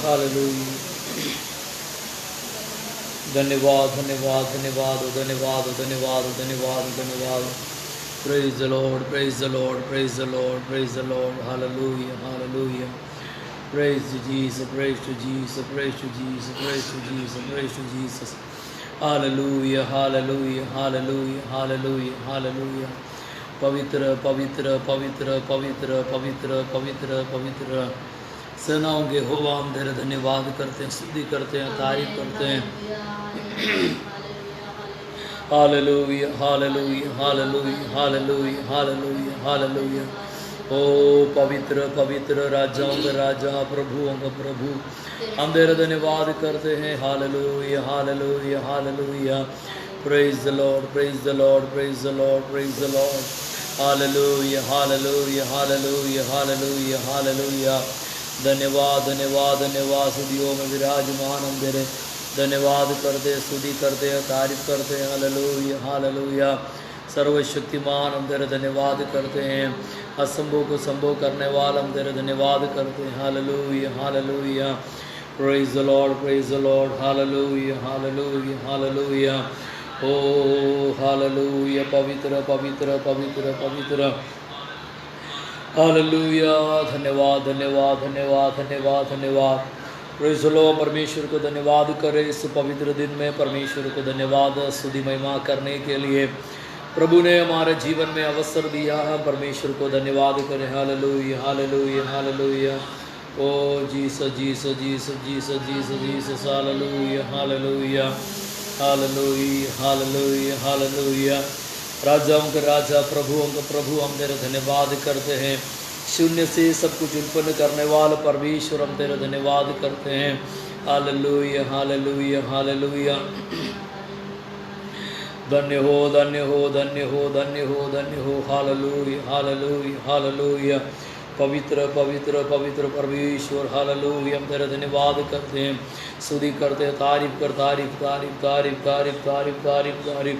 Hallelujah. धन्यवाद धन्यवाद धन्यवाद धन्यवाद धन्यवाद धन्यवाद धन्यवाद। Praise the Lord praise the Lord praise the Lord praise the Lord. Hallelujah hallelujah. Praise to Jesus praise to Jesus praise to Jesus praise to Jesus praise to Jesus. Hallelujah hallelujah hallelujah hallelujah hallelujah. पवित्र पवित्र पवित्र पवित्र पवित्र पवित्र पवित्र सेनाओं के होवा हम तेरा धन्यवाद करते हैं, स्तुति करते हैं, तारीफ करते हैं। Hallelujah hallelujah hallelujah hallelujah hallelujah hallelujah. ओ पवित्र पवित्र राजाओं का राजा प्रभुओं का प्रभु हम तेरा धन्यवाद करते हैं। Hallelujah hallelujah hallelujah. Praise the Lord praise the Lord praise the Lord praise the Lord. Hallelujah hallelujah hallelujah hallelujah hallelujah. धन्यवाद धन्यवाद धन्यवाद। सुदियों में विराजमान हम तेरे धन्यवाद करते स्तुति करते हैं, तारीफ करते हैं। Hallelujah hallelujah. सर्वशक्तिमान हम तेरे धन्यवाद करते हैं, असंभव को संभव करने वाला हम तेरे धन्यवाद करते हैं। Hallelujah hallelujah. Praise the Lord praise the Lord. Hallelujah hallelujah hallelujah. Oh hallelujah. पवित्र पवित्र पवित्र पवित्र। हालेलुया। धन्यवाद धन्यवाद धन्यवाद धन्यवाद धन्यवाद। Praise the Lord. परमेश्वर को धन्यवाद करें इस पवित्र दिन में। परमेश्वर को धन्यवाद स्तुति महिमा करने के लिए प्रभु ने हमारे जीवन में अवसर दिया है। परमेश्वर को धन्यवाद करें। Hallelujah hallelujah hallelujah. ओ Jesus Jesus Jesus Jesus Jesus Jesus. Hallelujah hallelujah hallelujah hallelujah hallelujah. राजाओं के राजा प्रभुओं का प्रभु हम तेरा धन्यवाद करते हैं। शून्य से सब कुछ उत्पन्न करने वाला परमेश्वर हम तेरा धन्यवाद करते हैं। Hallelujah hallelujah hallelujah. धन्य हो धन्य हो धन्य हो धन्य हो धन्य हो। Hallelujah hallelujah hallelujah. पवित्र पवित्र पवित्र परमेश्वर। हालेलुया। हम तेरा धन्यवाद करते हैं, स्तुति करते हैं, तारीफ कर तारीफ तारीफ तारीफ तारीफ तारीफ तारीफ तारीफ।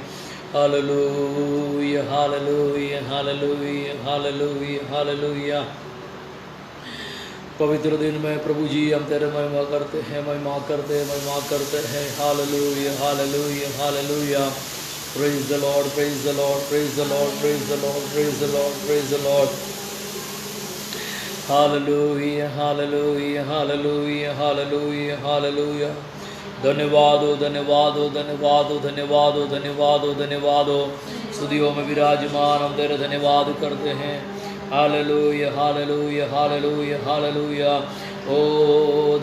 Hallelujah hallelujah hallelujah hallelujah hallelujah. पवित्र दिन में प्रभु जी हम तेरे महिमा करते हैं, महिमा करते हैं, महिमा करते हैं। Hallelujah hallelujah hallelujah. Praise the Lord praise the Lord praise the Lord praise the Lord praise the Lord praise the Lord. Hallelujah hallelujah hallelujah hallelujah hallelujah. धन्यवाद हो धन्यवाद हो धन्यवाद हो धन्यवाद हो धन्यवाद हो धन्यवाद हो। स्तुतियों में विराजमान हम तेरा धन्यवाद करते हैं। Hallelujah hallelujah hallelujah hallelujah. ओ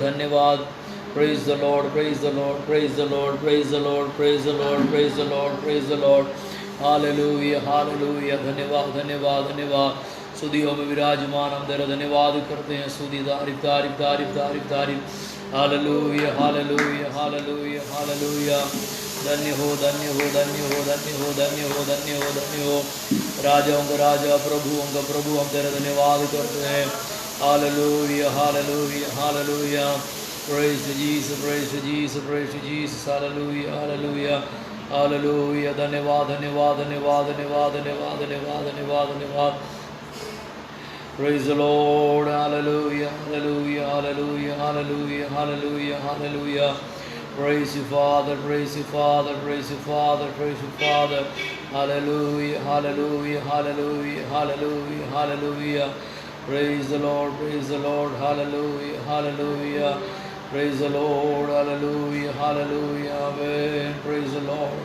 धन्यवाद। Praise the Lord praise the Lord praise the Lord praise the Lord praise the Lord praise the Lord praise the Lord. Hallelujah hallelujah. धन्यवाद धन्यवाद धन्यवाद। स्तुतियों में विराजमान हम तेरा धन्यवाद करते हैं। स्तुति तारीफ तारीफ तारीफ तारीफ तारीफ। Hallelujah hallelujah hallelujah hallelujah. धन्य हो धन्य हो धन्य हो धन्य हो धन्य हो धन्य हो धन्य हो। राजाओं का राजा प्रभुओं का प्रभु हम तेरा धन्यवाद करते हैं। Hallelujah hallelujah hallelujah. Praise Jesus praise Jesus praise Jesus. Hallelujah hallelujah hallelujah. धन्यवाद धन्यवाद धन्यवाद धन्यवाद धन्यवाद धन्यवाद धन्यवाद धन्यवाद। Praise the Lord, hallelujah, hallelujah, hallelujah, hallelujah, hallelujah, hallelujah. Praise you, Father, praise you, Father, praise you, Father, praise you, Father. Hallelujah, hallelujah, hallelujah, hallelujah, hallelujah. Praise the Lord, praise the Lord, hallelujah, hallelujah. Praise the Lord, hallelujah, hallelujah, amen. Praise the Lord.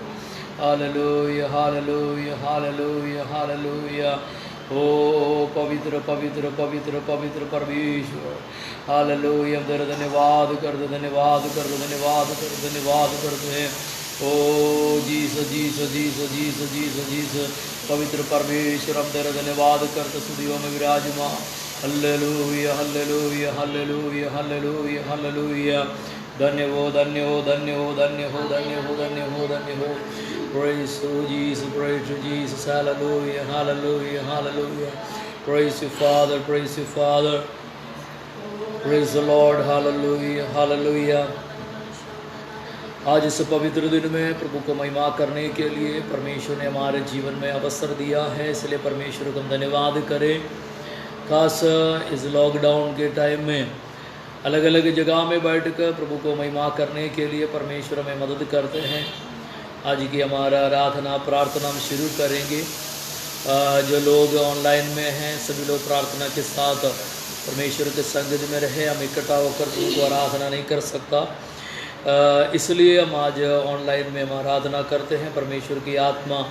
Hallelujah, hallelujah, hallelujah, hallelujah. ओ पवित्र पवित्र पवित्र पवित्र परमेश्वर। Hallelujah. हम तेरा धन्यवाद करते धन्यवाद करते धन्यवाद करते धन्यवाद करते हैं। ओ Jesus Jesus Jesus Jesus Jesus Jesus. पवित्र परमेश्वर हम तेरा धन्यवाद करते स्तुतियों में विराजमान। Hallelujah hallelujah hallelujah hallelujah hallelujah. धन्य हो धन्य हो धन्य हो धन्य हो धन्य हो धन्य हो धन्य हो। Praise to Jesus, praise to Jesus, hallelujah, hallelujah, hallelujah. Praise you, Father, praise you, Father. Praise the Lord, hallelujah, hallelujah. आज इस पवित्र दिन में प्रभु को महिमा करने के लिए परमेश्वर ने हमारे जीवन में अवसर दिया है, इसलिए परमेश्वर को हम धन्यवाद करें। खास इस लॉकडाउन के टाइम में अलग अलग जगह में बैठकर प्रभु को महिमा करने के लिए परमेश्वर हमें मदद करते हैं। आज की हमारा आराधना प्रार्थना हम शुरू करेंगे। जो लोग ऑनलाइन में हैं सभी लोग प्रार्थना के साथ परमेश्वर के संगत में रहे। हम इकट्ठा होकर प्रभु को आराधना नहीं कर सकता, इसलिए हम आज ऑनलाइन में हम आराधना करते हैं। परमेश्वर की आत्मा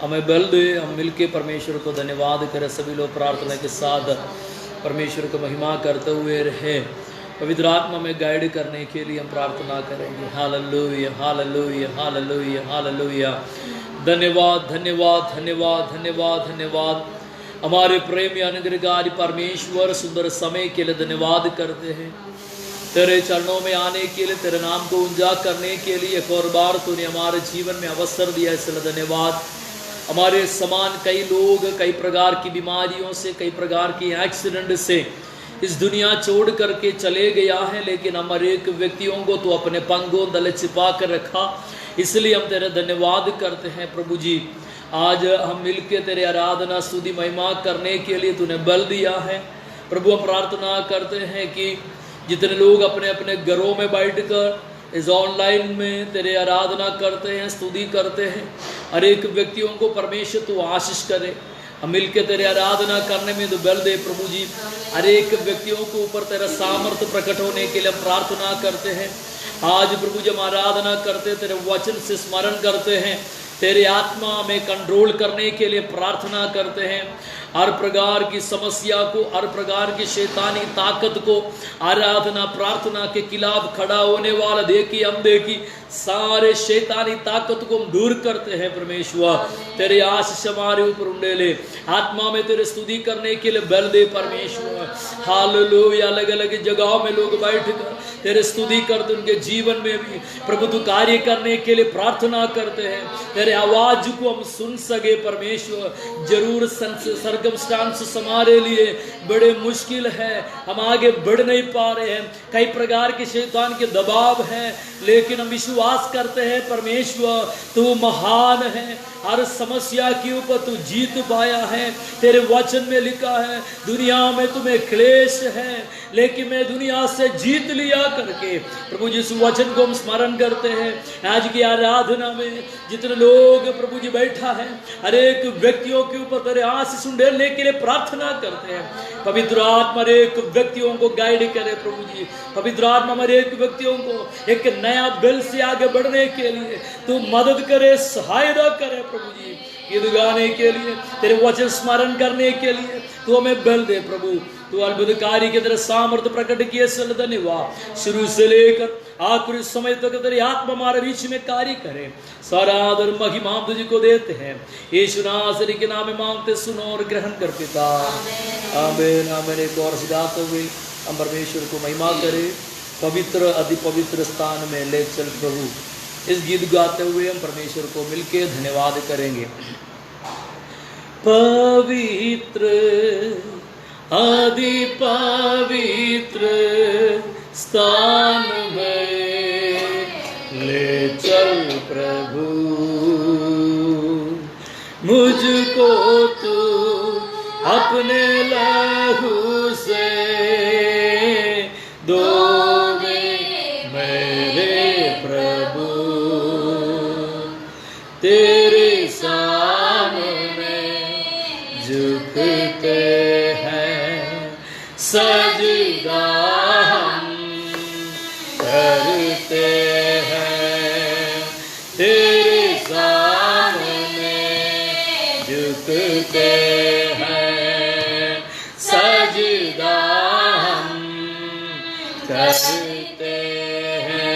हमें बल दे, हम मिलके परमेश्वर को धन्यवाद करें। सभी लोग प्रार्थना के साथ परमेश्वर को महिमा करते हुए रहे। पवित्र आत्मा में गाइड करने के लिए हम प्रार्थना करेंगे। Hallelujah hallelujah hallelujah hallelujah. धन्यवाद धन्यवाद धन्यवाद धन्यवाद धन्यवाद। हमारे प्रेमी अनुग्रहकारी परमेश्वर, सुंदर समय के लिए धन्यवाद करते हैं। तेरे चरणों में आने के लिए, तेरे नाम को ऊंचा करने के लिए एक और बार तूने हमारे जीवन में अवसर दिया, इसलिए धन्यवाद। हमारे समान कई लोग कई प्रकार की बीमारियों से, कई प्रकार की एक्सीडेंट से इस दुनिया छोड़ करके चले गया है, लेकिन हमारे एक व्यक्तियों को तो अपने पंखों तले छिपा कर रखा, इसलिए हम तेरे धन्यवाद करते हैं। प्रभु जी, आज हम मिलके तेरे आराधना स्तुति महिमा करने के लिए तूने बल दिया है। प्रभु हम प्रार्थना करते हैं कि जितने लोग अपने अपने घरों में बैठकर इस ऑनलाइन में तेरे आराधना करते हैं, स्तुति करते हैं, हर एक व्यक्तियों को परमेश्वर तू आशीष करे। हम मिलकर तेरे आराधना करने में तो बल दे प्रभु जी। हर एक व्यक्तियों के ऊपर तेरा सामर्थ्य प्रकट होने के लिए हम प्रार्थना करते हैं। आज प्रभु जब आराधना करते, तेरे वचन से स्मरण करते हैं, तेरे आत्मा में कंट्रोल करने के लिए प्रार्थना करते हैं। हर प्रकार की समस्या को, हर प्रकार की शैतानी ताकत को आराधना प्रार्थना के खिलाफ खड़ा होने वाला देखी हम देखी सारे शैतानी ताकत को हम दूर करते हैं। परमेश्वर तेरे आशीष हमारे ऊपर उंडे ले, आत्मा में तेरे स्तुति करने के लिए बल दे परमेश्वर। हालेलुया। अलग अलग जगहों में लोग बैठकर तेरे स्तुति करते, उनके जीवन में भी प्रभु तू कार्य करने के लिए प्रार्थना करते हैं। तेरे आवाज को हम सुन सके परमेश्वर। जरूर सर्कमस्टांस हमारे लिए बड़े मुश्किल है, हम आगे बढ़ नहीं पा रहे हैं, कई प्रकार के शैतान के दबाव है, लेकिन हम विश्वास करते हैं परमेश्वर तू महान है। हर समस्या के ऊपर तू जीत पाया है। तेरे वचन में लिखा है दुनिया में तुम्हें क्लेश है, लेकिन मैं दुनिया से जीत लिया करके। प्रभु जिस वचन को हम स्मरण करते हैं आज की आराधना में, जितने लोग प्रभु जी बैठा है, हर एक व्यक्तियों के ऊपर तेरे आशीष उंडेलने के लिए प्रार्थना करते हैं। पवित्र आत्मा हर एक व्यक्तियों को गाइड करे प्रभु जी। पवित्र आत्मा हर एक व्यक्तियों को एक नया बल से आगे बढ़ने के लिए तू मदद करे, सहायता करे प्रभु जी। गीत गाने के लिए, तेरे वचन स्मरण करने के लिए तू हमें बल दे प्रभु। तू अद्भुतकारी के तेरे सामर्थ्य प्रकट किए सल धन्यवाद। शुरू से लेकर आखिरी समय तक तेरी आत्मा हमारे बीच में कार्य करे। सारा आदर महिमा तुझे को देते हैं, यीशु नासरी के नाम में मांगते, सुनो और ग्रहण कर पिता। आमीन आमीन। एक और गाते हुए हम परमेश्वर को महिमा करें। पवित्र अति पवित्र स्थान में ले चल प्रभु, इस गीत गाते हुए हम परमेश्वर को मिलके धन्यवाद करेंगे। पवित्र आदि पवित्र स्थान में ले चल प्रभु, मुझको तू अपने लहू से धोवे मेरे प्रभु। तेरे सामने झुकते हैं, सजदा हम करते हैं। तेरे सामने झुकते हैं, सजदा हम करते हैं।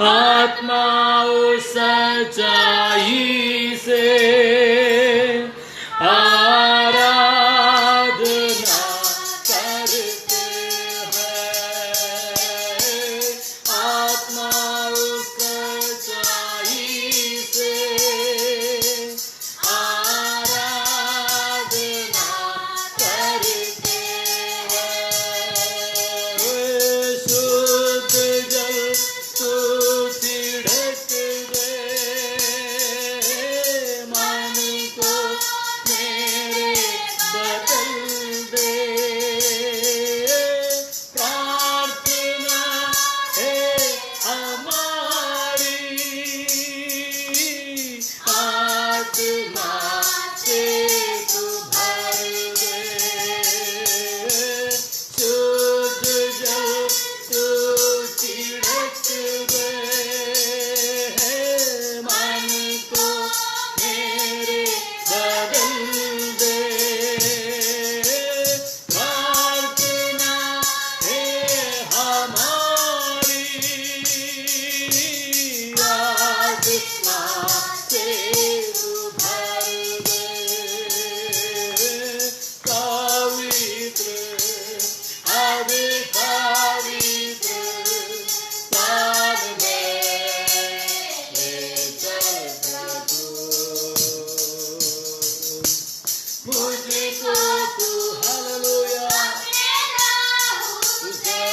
आत्मा सच्चाई से हमारी आत्मा से उभर दे पवित्र अभी पवित्र स्थान में ले चल प्रभु मुझको तू हालेलुया तुझे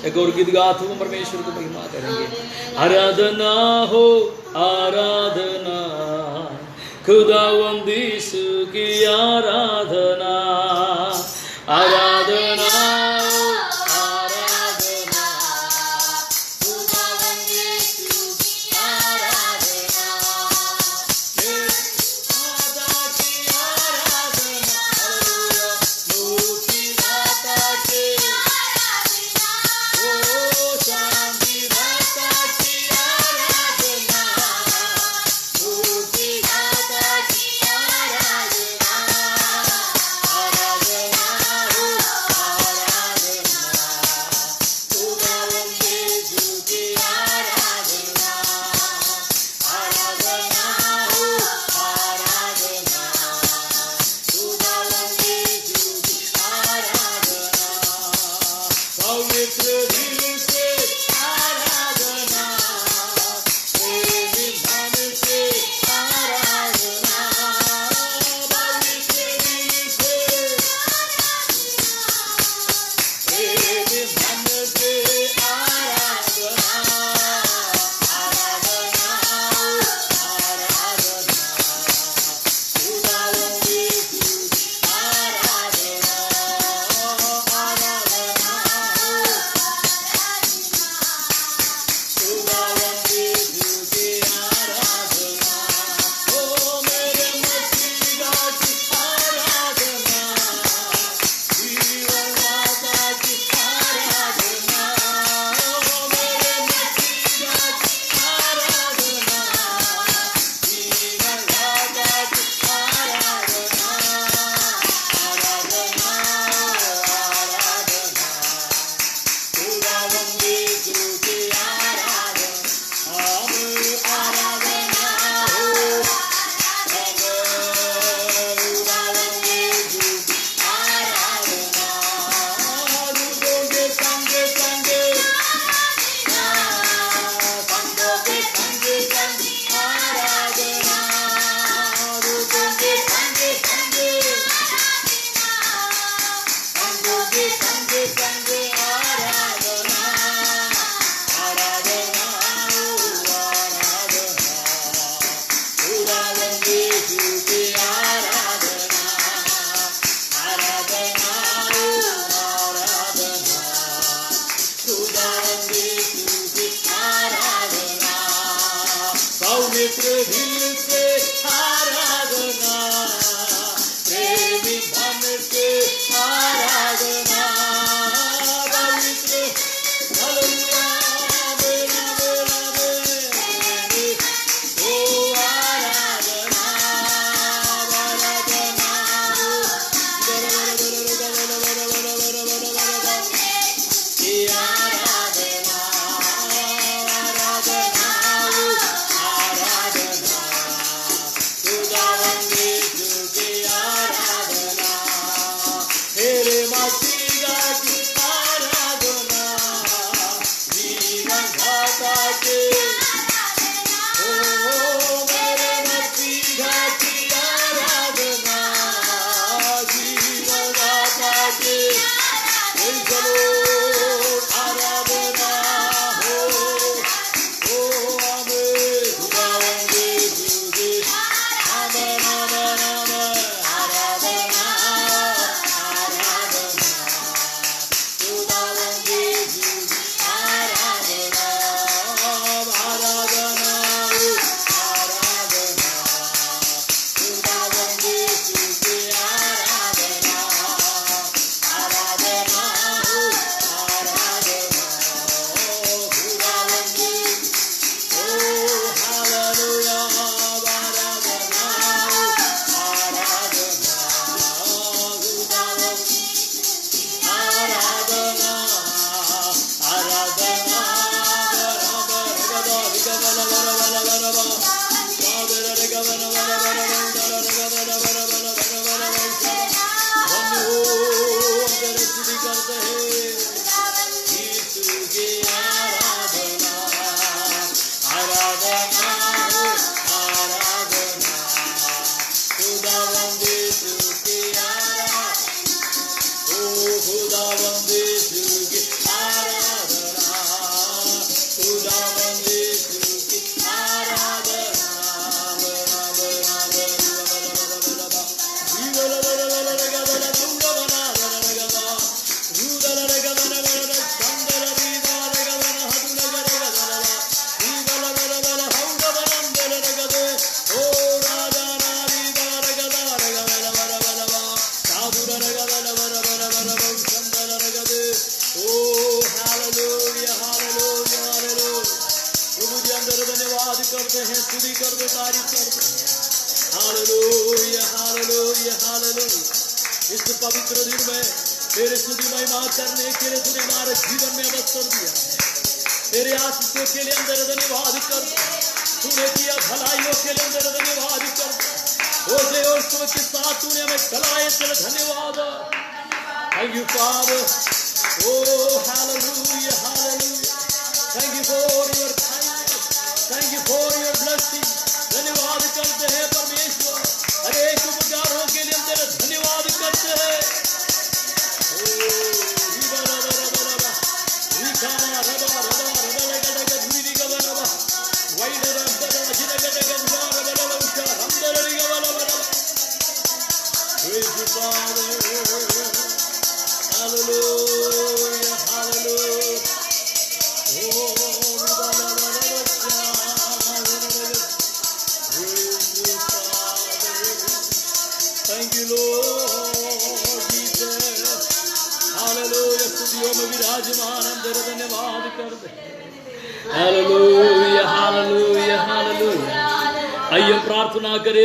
एक और गीत गाते हुए परमेश्वर को महिमा करेंगे। आराधना हो आराधना, खुदावंद यीशु की आराधना, आराधना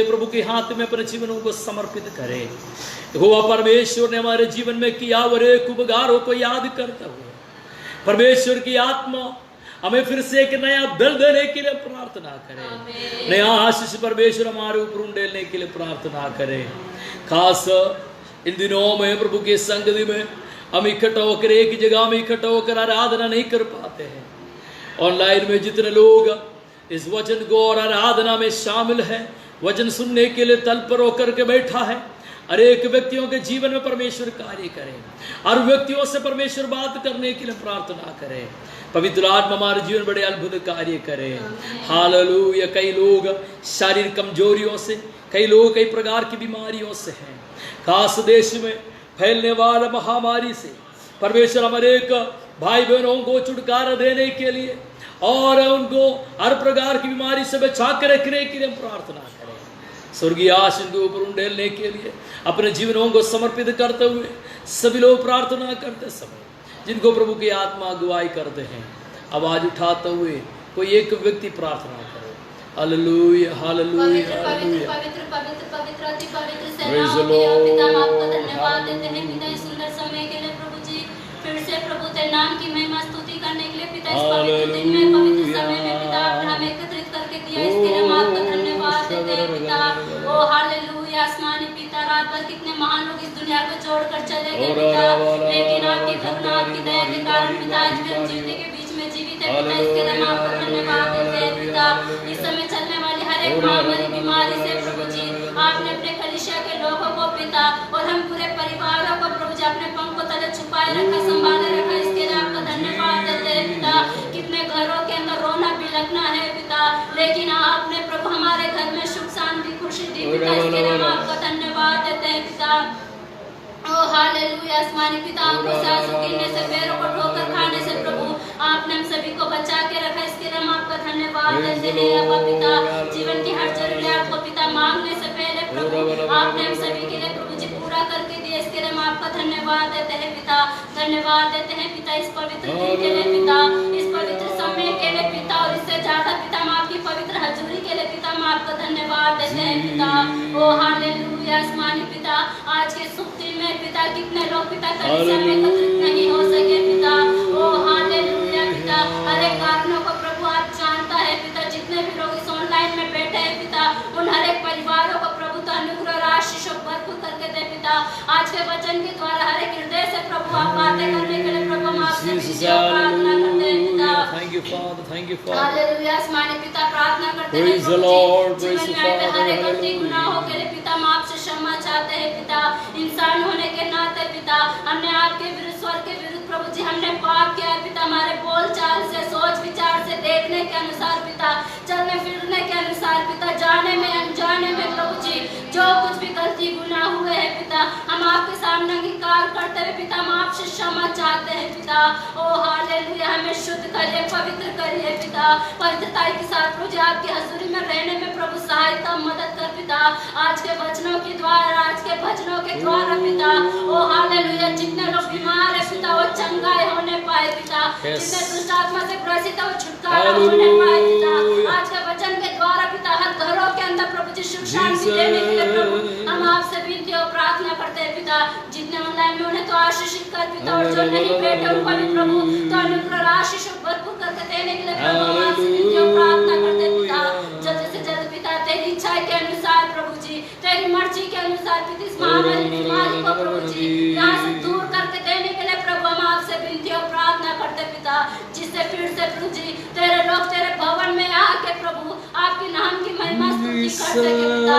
प्रभु के हाथ में अपने जीवनों को समर्पित करें। यहोवा परमेश्वर ने हमारे जीवन में किया और एक उपकारों को याद करता हुआ परमेश्वर की आत्मा हमें फिर से एक नया बल देने के लिए प्रार्थना करें, नया आशीष परमेश्वर हमारे ऊपर उंडेलने के लिए प्रार्थना करें। खास इन दिनों में प्रभु के संगति में हम इकट्ठा होकर एक जगह में इकट्ठा होकर आराधना नहीं कर पाते हैं। ऑनलाइन में जितने लोग इस वचन को और आराधना में शामिल है, वचन सुनने के लिए तत्पर होकर के बैठा है, हर एक व्यक्तियों के जीवन में परमेश्वर कार्य करे, हर व्यक्तियों से परमेश्वर बात करने के लिए प्रार्थना करे। पवित्र आत्मा हमारे जीवन बड़े अद्भुत कार्य करे। हालेलुया। कई लोग शारीरिक कमजोरियों से, कई लोग कई प्रकार की बीमारियों से हैं। खास देश में फैलने वाला महामारी से परमेश्वर हमारे एक भाई बहनों को छुटकारा देने के लिए और उनको हर प्रकार की बीमारी से बचा कर रखने के लिए हम प्रार्थना करें। स्वर्गीय आशीष के ऊपर उंडेलने के लिए अपने जीवनों को समर्पित करते हुए सभी लोग प्रार्थना करते समय जिनको प्रभु की आत्मा अगुवाई करते हैं, आवाज उठाते हुए कोई एक व्यक्ति प्रार्थना करे। Hallelujah hallelujah hallelujah. पवित्र पवित्र पवित्र अति पवित्र सेनाओं के पिता, आपका धन्यवाद देते हैं पिता इस सुंदर समय के लिए। प्रभु जी फिर से प्रभु तेरे नाम की महिमा स्तुति करने के लिए पिता इस पवित्र दिन में, पवित्र समय में पिता आपने हमें एकत्रित करके दिया, इसके लिए हम आपका धन्यवाद देते हैं पिता। ओ हालेलुया। आसमानी पिता, रात भर कितने महान लोग इस दुनिया को छोड़कर चले गए पिता, लेकिन आपकी करुणा आपकी दया के कारण पिता आज भी हम जीवने के बीच में जीवित है पिता, इसके लिए हम आपका धन्यवाद देते हैं पिता। इस समय चलने वाली हर एक महामारी बीमारी से प्रभु जी आपने अपने कलीसिया के लोगों को पिता और हम पूरे परिवारों को प्रभु जी अपने पंखों तले छुपाए रखा, संभाले रखा, इसके लिए आपका धन्यवाद देते हैं पिता। कितने घरों के अंदर रोना भी लगना है पिता, लेकिन आपने प्रभु हमारे घर में सुख शांति खुशी दी पिता, इसके लिए हम आपका धन्यवाद देते हैं पिता। ओ हालेलुया। आसमानी पिता, आपको सांस गिरने से, पैरों को ठोकर खाने से प्रभु आपने हम सभी को बचा के रखा, इसके लिए हम आपका धन्यवाद देते हैं अब्बा पिता। जीवन की हर जरूरियात को पिता मांगने से पहले प्रभु आपने हम सभी के लिए प्रभु जी पूरा करके दिया, इसके लिए हम आपका धन्यवाद देते हैं पिता। धन्यवाद देते हैं पिता इस पवित्र दिन के लिए पिता, इस पवित्र समय के लिए पिता, और इससे ज्यादा पिता हम आपकी पवित्र हजूरी के लिए पिता हम आपका धन्यवाद देते हैं पिता। ओ हालेलुया। आसमानी पिता, आज के शुभ दिन में पिता कितने लोग पिता कलीसिया में एकत्रित नहीं हो सके पिता। ओ हालेलुया पिता, हर एक कारणों को प्रभु आप जानता है पिता। जितने भी लोग इस ऑनलाइन में बैठे हैं पिता, उन हर एक परिवार पिता। आज के वचन के द्वारा हर एक हृदय से प्रभु आप बातें करने के लिए प्रभु हम आपसे विनती और प्रार्थना करते हैं पिता। Thank you, Father. Thank you, Father. Hallelujah. आसमानी पिता प्रार्थना करते हैं Praise the Prabhu Lord, ji, praise जीवन the में आए हुए हर एक Father. गलती गुनाहों के लिए पिता हम आपसे क्षमा चाहते हैं पिता। इंसान होने के नाते पिता हमने आपके विरुद्ध, स्वर्ग के विरुद्ध प्रभु जी हमने पाप किया है पिता। हमारे बोल चाल से, सोच विचार से, देखने के अनुसार पिता, चलने फिरने के अनुसार पिता, जाने में अनजाने में प्रभु जी जो कुछ भी गलती गुनाह हुए हैं पिता, हम आपके सामने अंगीकार करते हुए पिता हम आपसे क्षमा चाहते हैं पिता। ओ हालेलुया। हमें शुद्ध करिए, पवित्र करिए पिता। पवित्रता के साथ प्रभु जी आपकी हजूरी में रहने में प्रभु सहायता मदद कर पिता। आज के वचनों के द्वारा, आज के भजनों के द्वारा पिता, ओ हालेलुया, जितने लोग बीमार है पिता वो चंगाई होने पाए पिता। जितने दुष्ट आत्मा से ग्रसित है वो छुटकारा होने पाए पिता। आज के वचन के द्वारा पिता हर घरों के अंदर प्रभु जी सुख शांति देने के लिए प्रभु हम आपसे विनती और प्रार्थना करते हैं पिता। जितने ऑनलाइन में उन्हें तो आशीषित कर पिता, और जो नहीं बैठे उनको भी प्रभु तो अनुग्रह आशीष भरपूर करके देने के लिए प्रभु हम आपसे विनती और प्रार्थना करते हैं पिता। जल्द से जल्द पिता तेरी इच्छा के अनुसार प्रभु जी, तेरी मर्जी के अनुसार पिता इस महामारी बीमारी को प्रभु जी यहाँ से दूर करके देने के लिए प्रभु हम आपसे विनती और प्रार्थना करते पिता। जिससे फिर से प्रभु जी तेरे लोग तेरे भवन में आके प्रभु आपके नाम की महिमा स्तुति कर सके पिता।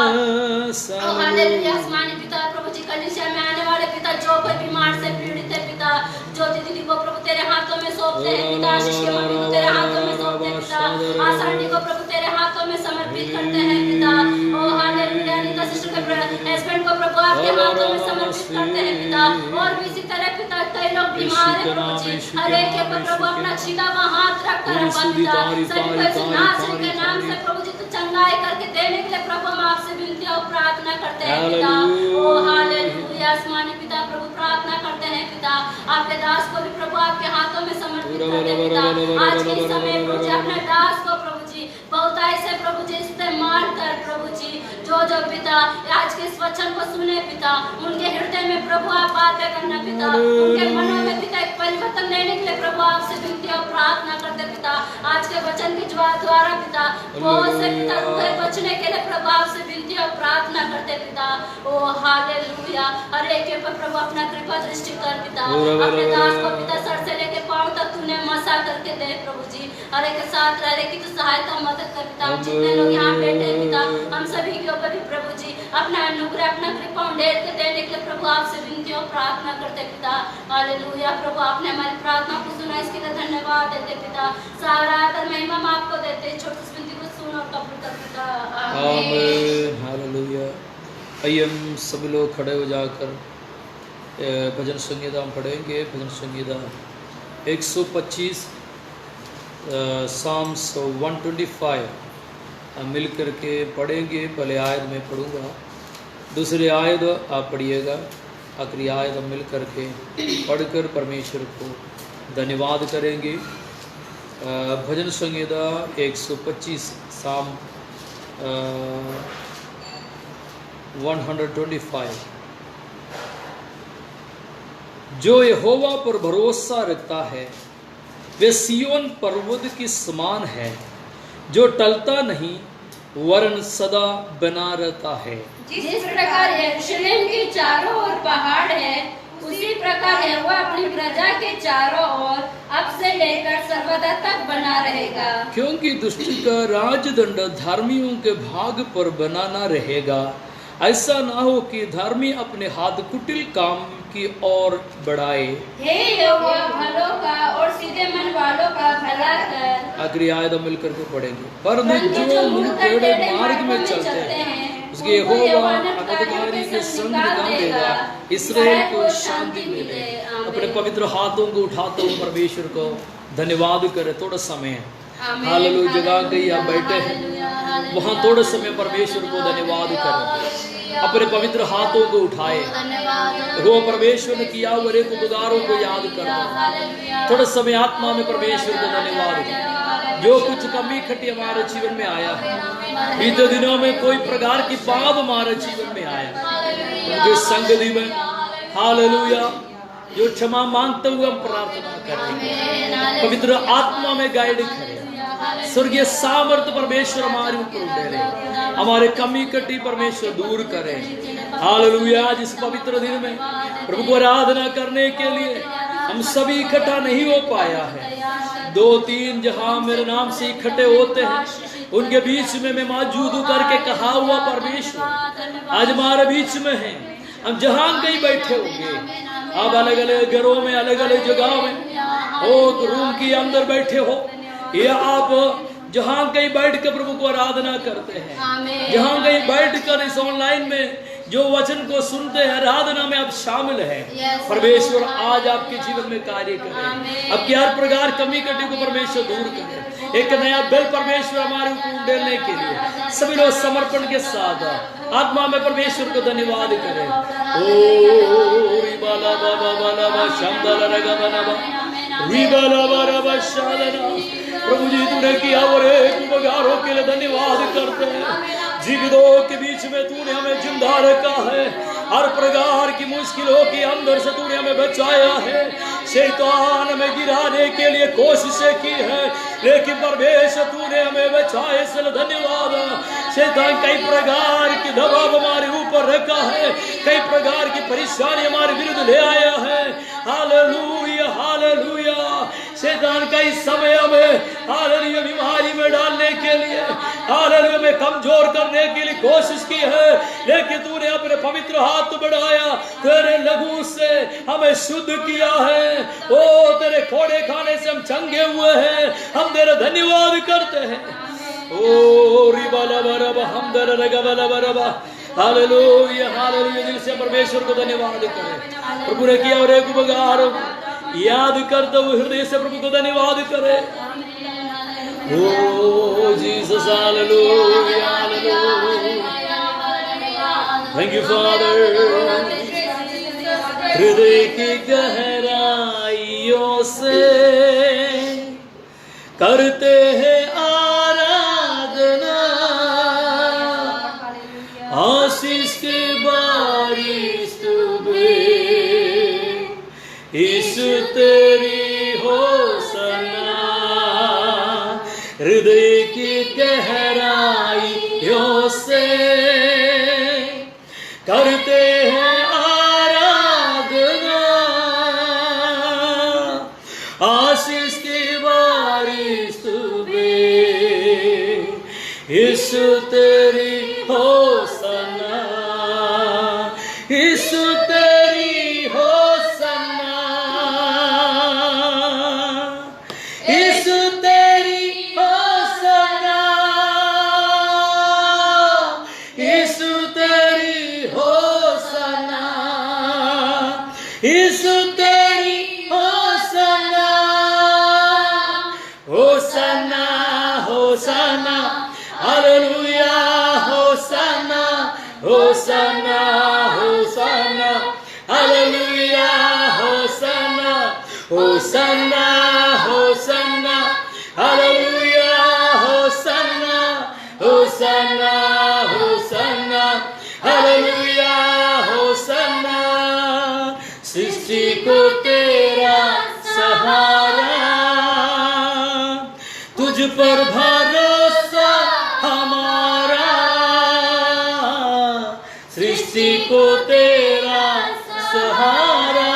ओ हालेलुया। आसमानी पिता प्रभु जी कलीसिया में आने वाले पिता जो कोई बीमार से पीड़ित है पिता, ज्योति दीदी को प्रभु तेरे हाथों में सौंपते हैं पिता। आशीष के मम्मी को तेरे हाथों में सौंपते हैं पिता। आसानी को प्रभु तेरे हाथों में समर्पित करते हैं पिता। ओ हालेलुया। अनीता सिस्टर के हस्बैंड को प्रभु आपके हाथों में समर्पित करते हैं पिता। और भी इसी तरह पिता कई लोग बीमार है प्रभु जी, हर एक के ऊपर प्रभु अपना छीना हुआ हाथ रख कर पिता सभी को इस नासरी के नाम से प्रभु जी तो चंगाई करके देने के लिए प्रभु हम आपसे विनती और प्रार्थना करते हैं पिता। ओ हालेलुया। आसमानी पिता प्रभु प्रार्थना करते हैं पिता, आपके दास को भी प्रभु आपके हाथों में समर्पित करते हैं पिता। आज के समय प्रभु जी अपने दास को प्रभु जी बहुत ऐसे प्रभु जी इस्तेमाल कर प्रभु जी जो पिता आज के इस वचन को सुने पिता, उनके हृदय में प्रभु आप बातें करना पिता, उनके मनों में पिता एक परिवर्तन लेने के लिए प्रभु आपसे विनती और प्रार्थना करते पिता। आज के वचन के द्वारा पिता बहुत से पिता रुके बचने के लिए प्रभु आपसे विनती और प्रार्थना करते पिता। ओ हालेलुया। हर एक के ऊपर प्रभु अपना कृपा दृष्टि कर पिता। अपने दास को पिता सर से लेके पांव तक तूने मसा करके दे प्रभु जी। हर एक के साथ रह की तो सहायता मदद कर पिता। जितने लोग यहाँ बैठे हैं पिता हम सभी के ऊपर भी प्रभु जी अपना अनुग्रह अपना कृपा ढेर के देने के लिए प्रभु आपसे विनती और प्रार्थना करते पिता। हालेलुया। प्रभु आपने हमारी प्रार्थना को सुना, इसके लिए धन्यवाद देते पिता। सारा आदर महिमा हम आपको देते। छोटी सी विनती को सुन और कबूल कर पिता। आमीन। हालेलुया। आइए हम सभी लोग खड़े हो जाकर भजन संगीता हम पढ़ेंगे। भजन संगीता 125 साम्स 125 हम मिल करके पढ़ेंगे। पहले आयत में पढ़ूंगा, दूसरे आयत आप पढ़िएगा, आखिरी आयत हम मिल करके पढ़कर परमेश्वर को धन्यवाद करेंगे। भजन संगीता 125 साम 125। जो यहोवा पर भरोसा रखता है वे सियोन पर्वत के समान है, जो टलता नहीं वरन सदा बना रहता है। जिस प्रकार यरूशलेम के चारों ओर पहाड़ है, उसी प्रकार यहोवा अपनी प्रजा के चारों ओर अब से लेकर सर्वदा तक बना रहेगा। क्योंकि दुष्ट का राजदंड धार्मियों के भाग पर बना न रहेगा। ऐसा ना हो कि धर्मी अपने हाथ कुटिल काम की ओर बढ़ाए। हे यहोवा भलों का और सीधे मन वालों का भला कर। आखिरी आयत मिलकर के पढ़ेंगे। पर जो मुड़ टेढ़े मार्ग में चलते हैं उसके यहोवा अनधिकारी के संग निकाल देगा। इसराइल को शांति मिले। अपने पवित्र हाथों को उठाते हुए परमेश्वर को धन्यवाद करे। थोड़ा समय हालेलुया जगह कहीं आप बैठे हैं वहाँ थोड़े समय परमेश्वर को धन्यवाद करें। अपने पवित्र हाथों को उठाए, वो परमेश्वर ने किया हुए एक उपकारों को याद करो। थोड़े समय आत्मा में परमेश्वर को धन्यवाद करें। जो कुछ कमी खटी हमारे जीवन में आया है, बीते दिनों में कोई प्रकार की पाप हमारे जीवन में आया, जो संगति में हालेलुया जो क्षमा मांगते हुए हम प्रार्थना करेंगे। पवित्र आत्मा में गाइड करें। स्वर्गीय सामर्थ्य परमेश्वर हमारे ऊपर उठेरे, हमारे कमी कटी परमेश्वर दूर करे। हालेलुया। इस पवित्र दिन में प्रभु को आराधना करने के लिए हम सभी इकट्ठा नहीं हो पाया है। 2-3 जहां मेरे नाम से इकट्ठे होते हैं उनके बीच में मैं मौजूद हूं करके कहा हुआ परमेश्वर आज हमारे बीच में है। हम जहां कहीं बैठे होंगे, आप अलग अलग घरों में, अलग अलग जगह में हो, रूम के अंदर बैठे हो, या आप जहां कहीं बैठ कर प्रभु को आराधना करते हैं, जहां कहीं बैठ कर इस ऑनलाइन में जो वचन को सुनते हैं, आराधना में आप शामिल हैं। परमेश्वर आज आपके जीवन में कार्य करे, आपकी हर प्रकार कमी कटी को परमेश्वर दूर करे। एक नया बल परमेश्वर हमारे ऊपर उड़ेलने के लिए सभी लोग समर्पण के साथ आत्मा में परमेश्वर को धन्यवाद करें। ओ रिबाला बाबा बाला बा शंदला रगा बना बा रिबाला बारा बा शादना। प्रभु जी तूने किया और एक उपकारों के लिए धन्यवाद करते हैं। जीवितों के बीच में तूने हमें जिंदा रखा है, हर प्रकार की मुश्किलों के अंदर से तूने हमें बचाया है। शैतान हमें गिराने के लिए कोशिशें की है, लेकिन परमेश्वर तूने हमें बचाए, इसलिए धन्यवाद। शैतान कई प्रकार की दबाव हमारे ऊपर रखा है, कई प्रकार की परेशानी हमारे विरुद्ध ले आया है। Hallelujah hallelujah. शैतान कई समय हमें हालेलुया बीमारी में डालने के लिए, हालेलुया में कमजोर करने के लिए कोशिश की है, लेकिन तूने अपने पवित्र हाथ बढ़ाया, तेरे लहू से हमें शुद्ध किया है। ओ तेरे खोड़े खाने से हम चंगे हुए हैं, हम तेरा धन्यवाद करते हैं। ओ रिबाला बरबा हम दर रगबला बरबा। Hallelujah hallelujah. दिल से परमेश्वर को धन्यवाद करें। प्रभु ने किया और एक उपकार याद करते हुए हृदय से प्रभु को धन्यवाद करें। ओ Jesus hallelujah hallelujah. Thank you Father. हृदय की गहराइयों से करते हैं आराधना, आशीष के बारिश यीशु तेरी होसना। हृदय की गहराइयों से करते हैं आराधना, आशीष की बारिश यीशु तेरी होसना, यीशु तेरी होसना, यीशु तेरी होसना, यीशु तेरी होसना, यीशु तेरी होसना, होसना होसना। हालेलुया होसना होसना होसना। हालेलुया होसना होसना होसना। हालेलुया होसना होसना होसना। हालेलुया होसना। सृष्टि को तेरा सहारा, तुझ पर भरोसा हमारा, सृष्टि को तेरा सहारा,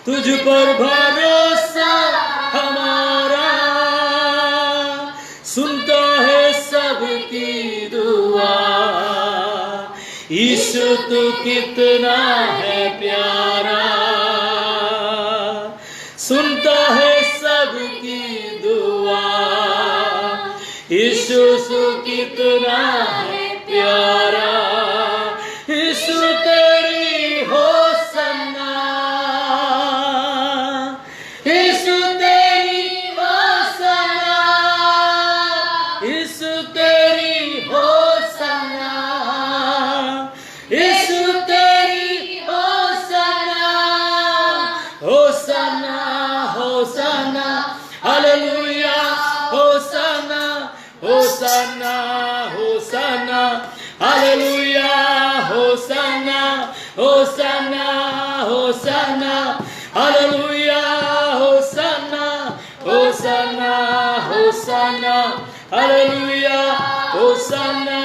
तुझ पर भरोसा हमारा। सुनता है सबकी दुआ, यीशु तू कितना है प्यारा। सुनता है सबकी दुआ, यीशु कितना है प्यारा। यीशु तेरी होसना, यीशु तेरी होसना, यीशु तेरी होसना, यीशु तेरी होसना, होसना होसना। हालेलुया होसना होसना होसना। हालेलुया होसना होसना होसना। हालेलुया होसना होसना। हालेलुया होसाना।